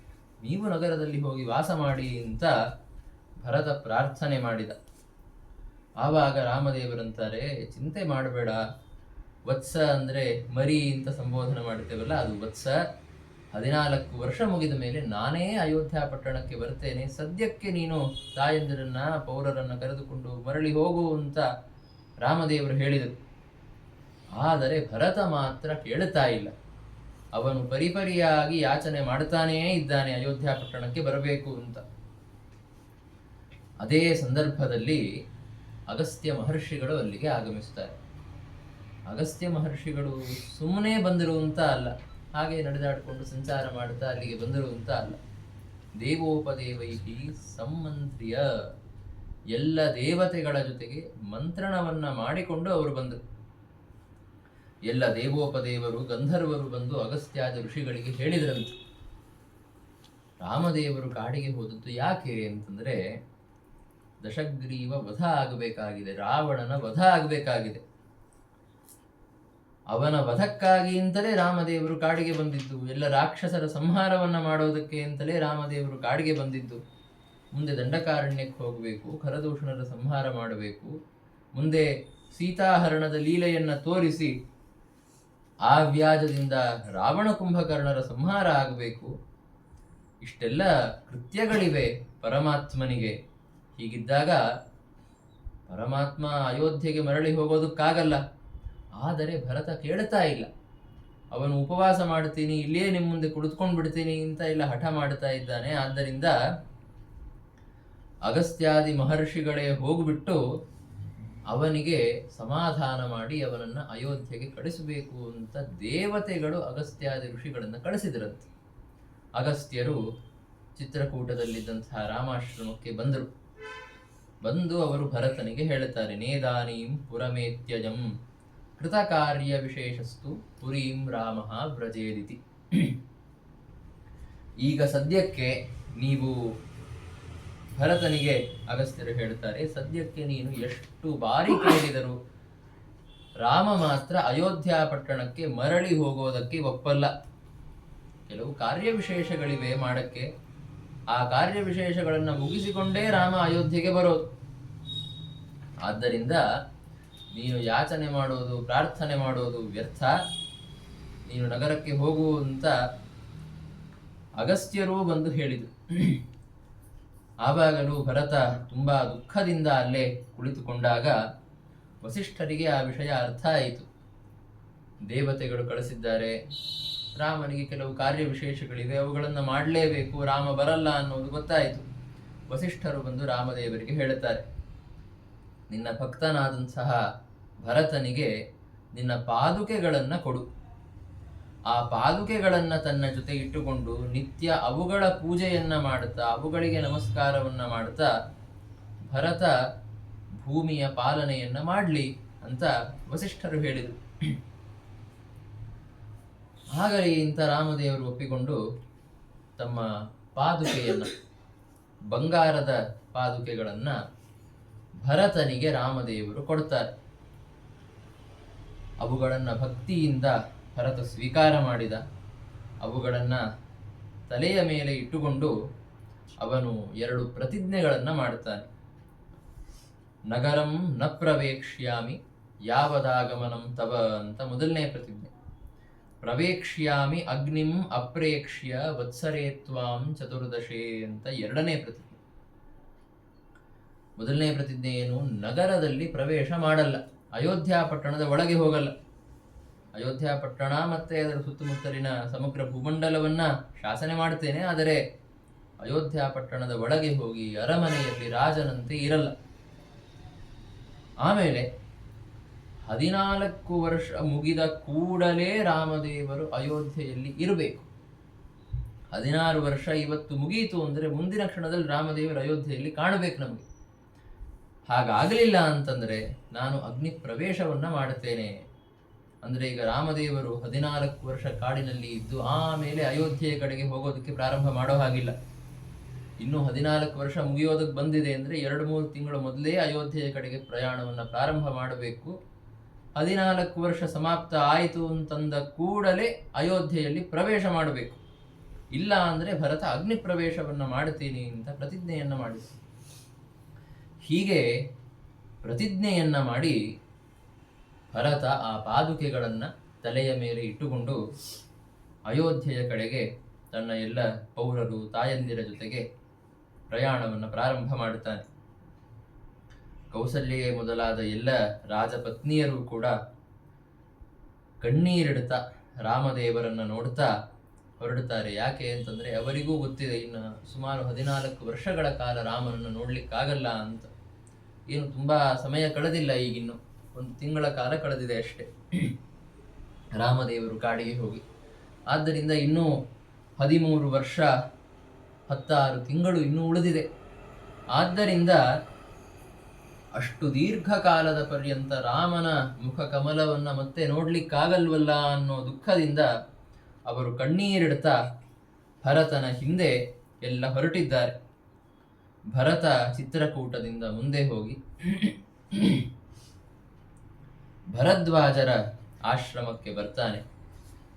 ನೀವು ನಗರದಲ್ಲಿ ಹೋಗಿ ವಾಸ ಮಾಡಿ ಅಂತ ಭರತ ಪ್ರಾರ್ಥನೆ ಮಾಡಿದ. ಆವಾಗ ರಾಮದೇವರಂತಾರೆ, ಚಿಂತೆ ಮಾಡಬೇಡ, ವತ್ಸ ಅಂದರೆ ಮರಿ ಅಂತ ಸಂಬೋಧನೆ ಮಾಡುತ್ತೇವಲ್ಲ, ಅದು ವತ್ಸ. 14 ವರ್ಷ ಮುಗಿದ ಮೇಲೆ ನಾನೇ ಅಯೋಧ್ಯ ಪಟ್ಟಣಕ್ಕೆ ಬರ್ತೇನೆ, ಸದ್ಯಕ್ಕೆ ನೀನು ತಾಯಂದಿರನ್ನ, ಪೌರರನ್ನ ಕರೆದುಕೊಂಡು ಮರಳಿ ಹೋಗು ಅಂತ ರಾಮದೇವರು ಹೇಳಿದರು. ಆದರೆ ಭರತ ಮಾತ್ರ ಕೇಳುತ್ತಾ ಇಲ್ಲ. ಅವನು ಪರಿಪರಿಯಾಗಿ ಯಾಚನೆ ಮಾಡುತ್ತಾನೇ ಇದ್ದಾನೆ ಅಯೋಧ್ಯ ಪಟ್ಟಣಕ್ಕೆ ಬರಬೇಕು ಅಂತ. ಅದೇ ಸಂದರ್ಭದಲ್ಲಿ ಅಗಸ್ತ್ಯ ಮಹರ್ಷಿಗಳು ಅಲ್ಲಿಗೆ ಆಗಮಿಸುತ್ತಾರೆ. ಅಗಸ್ತ್ಯ ಮಹರ್ಷಿಗಳು ಸುಮ್ಮನೆ ಬಂದರು ಅಂತ ಅಲ್ಲ, ಹಾಗೆ ನಡೆದಾಡಿಕೊಂಡು ಸಂಚಾರ ಮಾಡುತ್ತಾ ಅಲ್ಲಿಗೆ ಬಂದರು ಅಂತ ಅಲ್ಲ. ದೇವೋಪದೇವೈಹಿ ಸಂಮಂತ್ರ್ಯ, ಎಲ್ಲ ದೇವತೆಗಳ ಜೊತೆಗೆ ಮಂತ್ರಣವನ್ನ ಮಾಡಿಕೊಂಡು ಅವರು ಬಂದರು. ಎಲ್ಲ ದೇವೋಪದೇವರು, ಗಂಧರ್ವರು ಬಂದು ಅಗಸ್ತ್ಯಾದಿ ಋಷಿಗಳಿಗೆ ಹೇಳಿದ್ರಂತೆ, ರಾಮದೇವರು ಕಾಡಿಗೆ ಹೋದದ್ದು ಯಾಕೆ ಅಂತಂದ್ರೆ ದಶಗ್ರೀವ ವಧ ಆಗಬೇಕಾಗಿದೆ, ರಾವಣನ ವಧ ಆಗಬೇಕಾಗಿದೆ. ಅವನ ವಧಕ್ಕಾಗಿ ಅಂತಲೇ ರಾಮದೇವರು ಕಾಡಿಗೆ ಬಂದಿದ್ದು, ಎಲ್ಲ ರಾಕ್ಷಸರ ಸಂಹಾರವನ್ನ ಮಾಡೋದಕ್ಕೆ ಅಂತಲೇ ರಾಮದೇವರು ಕಾಡಿಗೆ ಬಂದಿದ್ದು. ಮುಂದೆ ದಂಡಕಾರಣ್ಯಕ್ಕೆ ಹೋಗಬೇಕು, ಖರದೂಷಣರ ಸಂಹಾರ ಮಾಡಬೇಕು, ಮುಂದೆ ಸೀತಾಹರಣದ ಲೀಲೆಯನ್ನ ತೋರಿಸಿ ಆ ವ್ಯಾಜದಿಂದ ರಾವಣ ಕುಂಭಕರ್ಣರ ಸಂಹಾರ ಆಗಬೇಕು. ಇಷ್ಟೆಲ್ಲ ಕೃತ್ಯಗಳಿವೆ. ಪರಮಾತ್ಮನಿಗೆ. ಹೀಗಿದ್ದಾಗ ಪರಮಾತ್ಮ ಅಯೋಧ್ಯೆಗೆ ಮರಳಿ ಹೋಗೋದಕ್ಕಾಗಲ್ಲ. ಆದರೆ ಭರತ ಕೇಳ್ತಾ ಇಲ್ಲ. ಅವನು ಉಪವಾಸ ಮಾಡ್ತೀನಿ, ಇಲ್ಲೇ ನಿಮ್ಮ ಮುಂದೆ ಕುಳಿತುಕೊಂಡು ಬಿಡ್ತೀನಿ ಅಂತ ಇಲ್ಲ ಹಠ ಮಾಡ್ತಾ ಇದ್ದಾನೆ. ಆದ್ದರಿಂದ ಅಗಸ್ತ್ಯಾದಿ ಮಹರ್ಷಿಗಳೇ ಹೋಗ್ಬಿಟ್ಟು ಅವನಿಗೆ ಸಮಾಧಾನ ಮಾಡಿ ಅವನನ್ನು ಅಯೋಧ್ಯೆಗೆ ಕಳಿಸಬೇಕು ಅಂತ ದೇವತೆಗಳು ಅಗಸ್ತ್ಯಾದಿ ಋಷಿಗಳನ್ನು ಕಳಿಸಿದ್ರಂತೆ. ಅಗಸ್ತ್ಯರು ಚಿತ್ರಕೂಟದಲ್ಲಿದ್ದಂತಹ ರಾಮಾಶ್ರಮಕ್ಕೆ ಬಂದು ಅವರು ಭರತನಿಗೆ ಹೇಳುತ್ತಾರೆ, ನೇದಾನೀಂ ಪುರಮೇತ್ಯಜಂ ಕೃತ ಕಾರ್ಯ ವಿಶೇಷಸ್ತು ಪುರೀಂ ರಾಮ ವ್ರಜೇದಿತಿ. ಈಗ ಸದ್ಯಕ್ಕೆ ನೀವು ಭರತನಿಗೆ ಅಗಸ್ತ್ಯರು ಹೇಳ್ತಾರೆ, ಸದ್ಯಕ್ಕೆ ನೀನು ಎಷ್ಟು ಬಾರಿ ಕೇಳಿದರು ರಾಮ ಮಾತ್ರ ಅಯೋಧ್ಯ ಪಟ್ಟಣಕ್ಕೆ ಮರಳಿ ಹೋಗೋದಕ್ಕೆ ಒಪ್ಪಲ್ಲ. ಕೆಲವು ಕಾರ್ಯವಿಶೇಷಗಳಿವೆ ಮಾಡಕ್ಕೆ. ಆ ಕಾರ್ಯವಿಶೇಷಗಳನ್ನು ಮುಗಿಸಿಕೊಂಡೇ ರಾಮ ಅಯೋಧ್ಯೆಗೆ ಬರೋದು. ಆದ್ದರಿಂದ ನೀನು ಯಾಚನೆ ಮಾಡೋದು, ಪ್ರಾರ್ಥನೆ ಮಾಡೋದು ವ್ಯರ್ಥ. ನೀನು ನಗರಕ್ಕೆ ಹೋಗು ಅಂತ ಅಗಸ್ತ್ಯರೂ ಬಂದು ಹೇಳಿದರು. ಆವಾಗಲೂ ಭರತ ತುಂಬಾ ದುಃಖದಿಂದ ಅಲ್ಲೇ ಕುಳಿತುಕೊಂಡಾಗ ವಸಿಷ್ಠರಿಗೆ ಆ ವಿಷಯ ಅರ್ಥ ಆಯಿತು. ದೇವತೆಗಳು ಕಳಿಸಿದ್ದಾರೆ, ರಾಮನಿಗೆ ಕೆಲವು ಕಾರ್ಯವಿಶೇಷಗಳಿವೆ, ಅವುಗಳನ್ನು ಮಾಡಲೇಬೇಕು, ರಾಮ ಬರಲ್ಲ ಅನ್ನೋದು ಗೊತ್ತಾಯಿತು. ವಸಿಷ್ಠರು ಬಂದು ರಾಮದೇವರಿಗೆ ಹೇಳುತ್ತಾರೆ, ನಿನ್ನ ಭಕ್ತನಾದಂತಹ ಭರತನಿಗೆ ನಿನ್ನ ಪಾದುಕೆಗಳನ್ನು ಕೊಡು. ಆ ಪಾದುಕೆಗಳನ್ನು ತನ್ನ ಜೊತೆ ಇಟ್ಟುಕೊಂಡು ನಿತ್ಯ ಅವುಗಳ ಪೂಜೆಯನ್ನ ಮಾಡುತ್ತಾ ಅವುಗಳಿಗೆ ನಮಸ್ಕಾರವನ್ನ ಮಾಡುತ್ತಾ ಭರತ ಭೂಮಿಯ ಪಾಲನೆಯನ್ನ ಮಾಡಲಿ ಅಂತ ವಸಿಷ್ಠರು ಹೇಳಿದರು. ಹಾಗಲಿ ಇಂಥ ರಾಮದೇವರು ಒಪ್ಪಿಕೊಂಡು ತಮ್ಮ ಪಾದುಕೆಯನ್ನ, ಬಂಗಾರದ ಪಾದುಕೆಗಳನ್ನ ಭರತನಿಗೆ ರಾಮದೇವರು ಕೊಡ್ತಾರೆ. ಅವುಗಳನ್ನು ಭಕ್ತಿಯಿಂದ ಭರತ ಸ್ವೀಕಾರ ಮಾಡಿದ. ಅವುಗಳನ್ನು ತಲೆಯ ಮೇಲೆ ಇಟ್ಟುಕೊಂಡು ಅವನು 2 ಪ್ರತಿಜ್ಞೆಗಳನ್ನು ಮಾಡುತ್ತಾನೆ. ನಗರಂ ನ ಪ್ರವೇಕ್ಷ್ಯಾಮಿ ಯಾವದಾಗಮನಂ ತವ ಅಂತ ಮೊದಲನೇ ಪ್ರತಿಜ್ಞೆ. ಪ್ರವೇಕ್ಷ್ಯಾಮಿ ಅಗ್ನಿಂ ಅಪ್ರೇಕ್ಷ್ಯ ವತ್ಸರೇ ತ್ವಾಂ ಚತುರ್ದಶೇ ಅಂತ 2ನೇ ಪ್ರತಿಜ್ಞೆ. ಮೊದಲನೇ ಪ್ರತಿಜ್ಞೆ ಏನು? ನಗರದಲ್ಲಿ ಪ್ರವೇಶ ಮಾಡಲ್ಲ, ಅಯೋಧ್ಯ ಪಟ್ಟಣದ ಒಳಗೆ ಹೋಗಲ್ಲ. ಅಯೋಧ್ಯ ಪಟ್ಟಣ ಮತ್ತೆ ಅದರ ಸುತ್ತಮುತ್ತಲಿನ ಸಮಗ್ರ ಭೂಮಂಡಲವನ್ನ ಶಾಸನೆ ಮಾಡ್ತೇನೆ, ಆದರೆ ಅಯೋಧ್ಯ ಪಟ್ಟಣದ ಒಳಗೆ ಹೋಗಿ ಅರಮನೆಯಲ್ಲಿ ರಾಜನಂತೆ ಇರಲ್ಲ. ಆಮೇಲೆ 14 ವರ್ಷ ಮುಗಿದ ಕೂಡಲೇ ರಾಮದೇವರು ಅಯೋಧ್ಯೆಯಲ್ಲಿ ಇರಬೇಕು. 16 ವರ್ಷ ಇವತ್ತು ಮುಗಿಯಿತು ಅಂದರೆ ಮುಂದಿನ ಕ್ಷಣದಲ್ಲಿ ರಾಮದೇವರು ಅಯೋಧ್ಯೆಯಲ್ಲಿ ಕಾಣಬೇಕು ನಮಗೆ. ಹಾಗಾಗಲಿಲ್ಲ ಅಂತಂದ್ರೆ ನಾನು ಅಗ್ನಿ ಪ್ರವೇಶವನ್ನ ಮಾಡುತ್ತೇನೆ. ಅಂದ್ರೆ ಈಗ ರಾಮದೇವರು 14 ವರ್ಷ ಕಾಡಿನಲ್ಲಿ ಇದ್ದು ಆಮೇಲೆ ಅಯೋಧ್ಯೆಯ ಕಡೆಗೆ ಹೋಗೋದಕ್ಕೆ ಪ್ರಾರಂಭ ಮಾಡೋ ಹಾಗಿಲ್ಲ. ಇನ್ನು 14 ವರ್ಷ ಮುಗಿಯೋದಕ್ಕೆ ಬಂದಿದೆ ಅಂದ್ರೆ 2-3 ತಿಂಗಳು ಮೊದಲೇ ಅಯೋಧ್ಯೆಯ ಕಡೆಗೆ ಪ್ರಯಾಣವನ್ನ ಪ್ರಾರಂಭ ಮಾಡಬೇಕು. 14 ವರ್ಷ ಸಮಾಪ್ತ ಆಯಿತು ಅಂತಂದ ಕೂಡಲೇ ಅಯೋಧ್ಯೆಯಲ್ಲಿ ಪ್ರವೇಶ ಮಾಡಬೇಕು. ಇಲ್ಲ ಅಂದ್ರೆ ಭರತ ಅಗ್ನಿ ಪ್ರವೇಶವನ್ನ ಮಾಡುತ್ತೀನಿ ಅಂತ ಪ್ರತಿಜ್ಞೆಯನ್ನ ಮಾಡಿದ. ಹೀಗೆ ಪ್ರತಿಜ್ಞೆಯನ್ನ ಮಾಡಿ ಭರತ ಆ ಪಾದುಕೆಗಳನ್ನು ತಲೆಯ ಮೇಲೆ ಇಟ್ಟುಕೊಂಡು ಅಯೋಧ್ಯೆಯ ಕಡೆಗೆ ತನ್ನ ಎಲ್ಲ ಪೌರರು ತಾಯಂದಿರ ಜೊತೆಗೆ ಪ್ರಯಾಣವನ್ನು ಪ್ರಾರಂಭ ಮಾಡುತ್ತಾನೆ. ಕೌಸಲ್ಯೆ ಮೊದಲಾದ ಎಲ್ಲ ರಾಜಪತ್ನಿಯರು ಕೂಡ ಕಣ್ಣೀರಿಡುತ್ತಾ ರಾಮದೇವರನ್ನ ನೋಡುತ್ತಾ ಹೊರಡುತ್ತಾರೆ. ಯಾಕೆ ಅಂತಂದ್ರೆ ಅವರಿಗೂ ಗೊತ್ತಿದೆ ಇನ್ನು ಸುಮಾರು 14 ವರ್ಷಗಳ ಕಾಲ ರಾಮನನ್ನು ನೋಡ್ಲಿಕ್ಕಾಗಲ್ಲ ಅಂತ. ಏನು ತುಂಬಾ ಸಮಯ ಕಳೆದಿಲ್ಲ, ಈಗಿನ್ನು 1 ತಿಂಗಳ ಕಾಲ ಕಳೆದಿದೆ ಅಷ್ಟೇ ರಾಮದೇವರು ಕಾಡಿಗೆ ಹೋಗಿ. ಆದ್ದರಿಂದ ಇನ್ನೂ 13 ವರ್ಷ 16 ತಿಂಗಳು ಇನ್ನೂ ಉಳಿದಿದೆ. ಆದ್ದರಿಂದ ಅಷ್ಟು ದೀರ್ಘಕಾಲದ ಪರ್ಯಂತ ರಾಮನ ಮುಖ ಕಮಲವನ್ನ ಮತ್ತೆ ನೋಡ್ಲಿಕ್ಕಾಗಲ್ವಲ್ಲ ಅನ್ನೋ ದುಃಖದಿಂದ ಅವರು ಕಣ್ಣೀರಿಡ್ತಾ ಭರತನ ಹಿಂದೆ ಎಲ್ಲ ಹೊರಟಿದ್ದಾರೆ. ಭರತ ಚಿತ್ರಕೂಟದಿಂದ ಮುಂದೆ ಹೋಗಿ ಭರದ್ವಾಜರ ಆಶ್ರಮಕ್ಕೆ ಬರ್ತಾನೆ.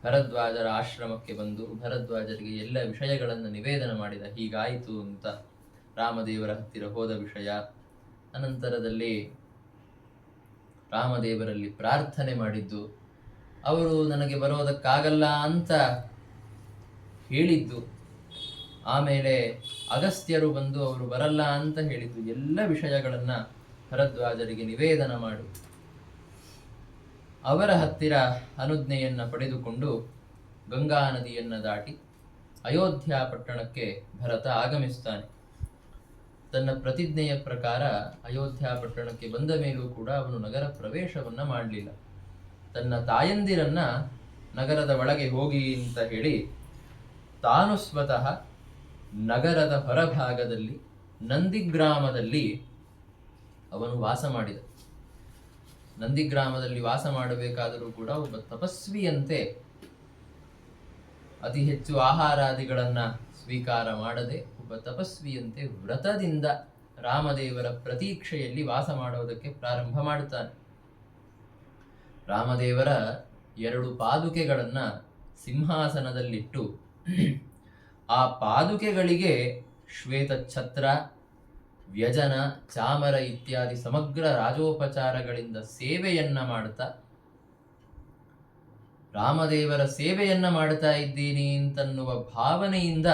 ಭರದ್ವಾಜರ ಆಶ್ರಮಕ್ಕೆ ಬಂದು ಭರದ್ವಾಜರಿಗೆ ಎಲ್ಲ ವಿಷಯಗಳನ್ನು ನಿವೇದನ ಮಾಡಿದ. ಹೀಗಾಯಿತು ಅಂತ ರಾಮದೇವರ ಹತ್ತಿರ ಹೋದ ವಿಷಯ, ಅನಂತರದಲ್ಲಿ ರಾಮದೇವರಲ್ಲಿ ಪ್ರಾರ್ಥನೆ ಮಾಡಿದ್ದು, ಅವರು ನನಗೆ ಬರೋದಕ್ಕಾಗಲ್ಲ ಅಂತ ಹೇಳಿದ್ದು, ಆಮೇಲೆ ಅಗಸ್ತ್ಯರು ಬಂದು ಅವರು ಬರಲ್ಲ ಅಂತ ಹೇಳಿದ್ದು ಎಲ್ಲ ವಿಷಯಗಳನ್ನು ಭರದ್ವಾಜರಿಗೆ ನಿವೇದನ ಮಾಡಿ ಅವರ ಹತ್ತಿರ ಅನುಜ್ಞೆಯನ್ನು ಪಡೆದುಕೊಂಡು ಗಂಗಾ ನದಿಯನ್ನು ದಾಟಿ ಅಯೋಧ್ಯ ಪಟ್ಟಣಕ್ಕೆ ಭರತ ಆಗಮಿಸ್ತಾನೆ. ತನ್ನ ಪ್ರತಿಜ್ಞೆಯ ಪ್ರಕಾರ ಅಯೋಧ್ಯ ಪಟ್ಟಣಕ್ಕೆ ಬಂದ ಮೇಲೂ ಕೂಡ ಅವನು ನಗರ ಪ್ರವೇಶವನ್ನು ಮಾಡಲಿಲ್ಲ. ತನ್ನ ತಾಯಂದಿರನ್ನ ನಗರದ ಒಳಗೆ ಹೋಗಿ ಅಂತ ಹೇಳಿ ತಾನು ಸ್ವತಃ ನಗರದ ಹೊರಭಾಗದಲ್ಲಿ ನಂದಿಗ್ರಾಮದಲ್ಲಿ ಅವನು ವಾಸ ಮಾಡಿದ. ನಂದಿಗ್ರಾಮದಲ್ಲಿ ವಾಸ ಮಾಡಬೇಕಾದರೂ ಕೂಡ ಒಬ್ಬ ತಪಸ್ವಿಯಂತೆ ಅತಿ ಹೆಚ್ಚು ಆಹಾರಾದಿಗಳನ್ನು ಸ್ವೀಕಾರ ಮಾಡದೆ ಒಬ್ಬ ತಪಸ್ವಿಯಂತೆ ವ್ರತದಿಂದ ರಾಮದೇವರ ಪ್ರತೀಕ್ಷೆಯಲ್ಲಿ ವಾಸ ಮಾಡುವುದಕ್ಕೆ ಪ್ರಾರಂಭ ಮಾಡುತ್ತಾನೆ. ರಾಮದೇವರ 2 ಪಾದುಕೆಗಳನ್ನು ಸಿಂಹಾಸನದಲ್ಲಿಟ್ಟು ಆ ಪಾದುಕೆಗಳಿಗೆ ಶ್ವೇತ ಛತ್ರ, ವ್ಯಜನ, ಚಾಮರ ಇತ್ಯಾದಿ ಸಮಗ್ರ ರಾಜೋಪಚಾರಗಳಿಂದ ಸೇವೆಯನ್ನ ಮಾಡುತ್ತಾ ರಾಮದೇವರ ಸೇವೆಯನ್ನ ಮಾಡ್ತಾ ಇದ್ದೀನಿ ಅಂತನ್ನುವ ಭಾವನೆಯಿಂದ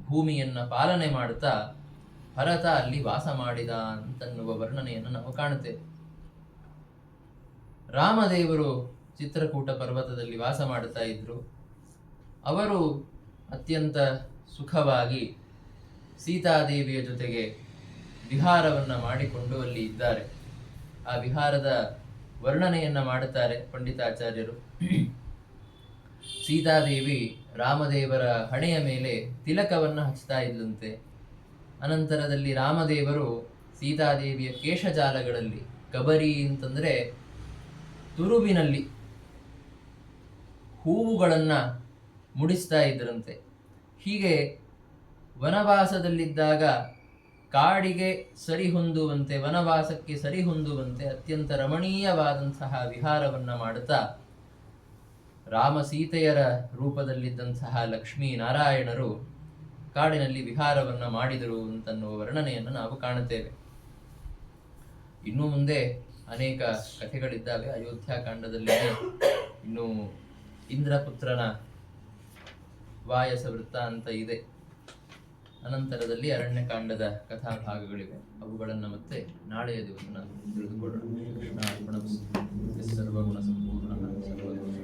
ಭೂಮಿಯನ್ನ ಪಾಲನೆ ಮಾಡುತ್ತಾ ಭರತ ಅಲ್ಲಿ ವಾಸ ಮಾಡಿದ ಅಂತನ್ನುವ ವರ್ಣನೆಯನ್ನು ನಾವು ಕಾಣುತ್ತೇವೆ. ರಾಮದೇವರು ಚಿತ್ರಕೂಟ ಪರ್ವತದಲ್ಲಿ ವಾಸ ಮಾಡುತ್ತಾ ಇದ್ರು. ಅವರು ಅತ್ಯಂತ ಸುಖವಾಗಿ ಸೀತಾದೇವಿಯ ಜೊತೆಗೆ ವಿಹಾರವನ್ನು ಮಾಡಿಕೊಂಡು ಅಲ್ಲಿ ಇದ್ದಾರೆ. ಆ ವಿಹಾರದ ವರ್ಣನೆಯನ್ನ ಮಾಡುತ್ತಾರೆ ಪಂಡಿತಾಚಾರ್ಯರು. ಸೀತಾದೇವಿ ರಾಮದೇವರ ಹಣೆಯ ಮೇಲೆ ತಿಲಕವನ್ನು ಹಚ್ತಾ ಇದ್ದಂತೆ. ಅನಂತರದಲ್ಲಿ ರಾಮದೇವರು ಸೀತಾದೇವಿಯ ಕೇಶಜಾಲಗಳಲ್ಲಿ, ಕಬರಿ ಅಂತಂದ್ರೆ ತುರುವಿನಲ್ಲಿ ಹೂವುಗಳನ್ನು ಮುಡಿಸ್ತಾ ಇದ್ರಂತೆ. ಹೀಗೆ ವನವಾಸದಲ್ಲಿದ್ದಾಗ ಕಾಡಿಗೆ ಸರಿಹೊಂದುವಂತೆ, ವನವಾಸಕ್ಕೆ ಸರಿಹೊಂದುವಂತೆ ಅತ್ಯಂತ ರಮಣೀಯವಾದಂತಹ ವಿಹಾರವನ್ನು ಮಾಡುತ್ತಾ ರಾಮ ಸೀತೆಯರ ರೂಪದಲ್ಲಿದ್ದಂತಹ ಲಕ್ಷ್ಮೀ ನಾರಾಯಣರು ಕಾಡಿನಲ್ಲಿ ವಿಹಾರವನ್ನು ಮಾಡಿದರು ಅಂತನ್ನುವ ವರ್ಣನೆಯನ್ನು ನಾವು ಕಾಣುತ್ತೇವೆ. ಇನ್ನು ಮುಂದೆ ಅನೇಕ ಕಥೆಗಳಿದ್ದಾವೆ. ಅಯೋಧ್ಯಾಕಾಂಡದಲ್ಲಿ ಇನ್ನು ಇಂದ್ರಪುತ್ರನ ವಾಯಸ ವೃತ್ತ ಅಂತ ಇದೆ. ಅನಂತರದಲ್ಲಿ ಅರಣ್ಯಕಾಂಡದ ಕಥಾಭಾಗಗಳಿವೆ. ಅವುಗಳನ್ನು ಮತ್ತೆ ನಾಳೆಯ ದಿವಸ ನಾವು ತಿಳಿದುಕೊಳ್ಳೋಣ. ಕೃಷ್ಣ ಅರ್ಪಣಮಸ್ತು. ಸರ್ವಗುಣ ಸಂಪೂರ್ಣ ಸರ್ವ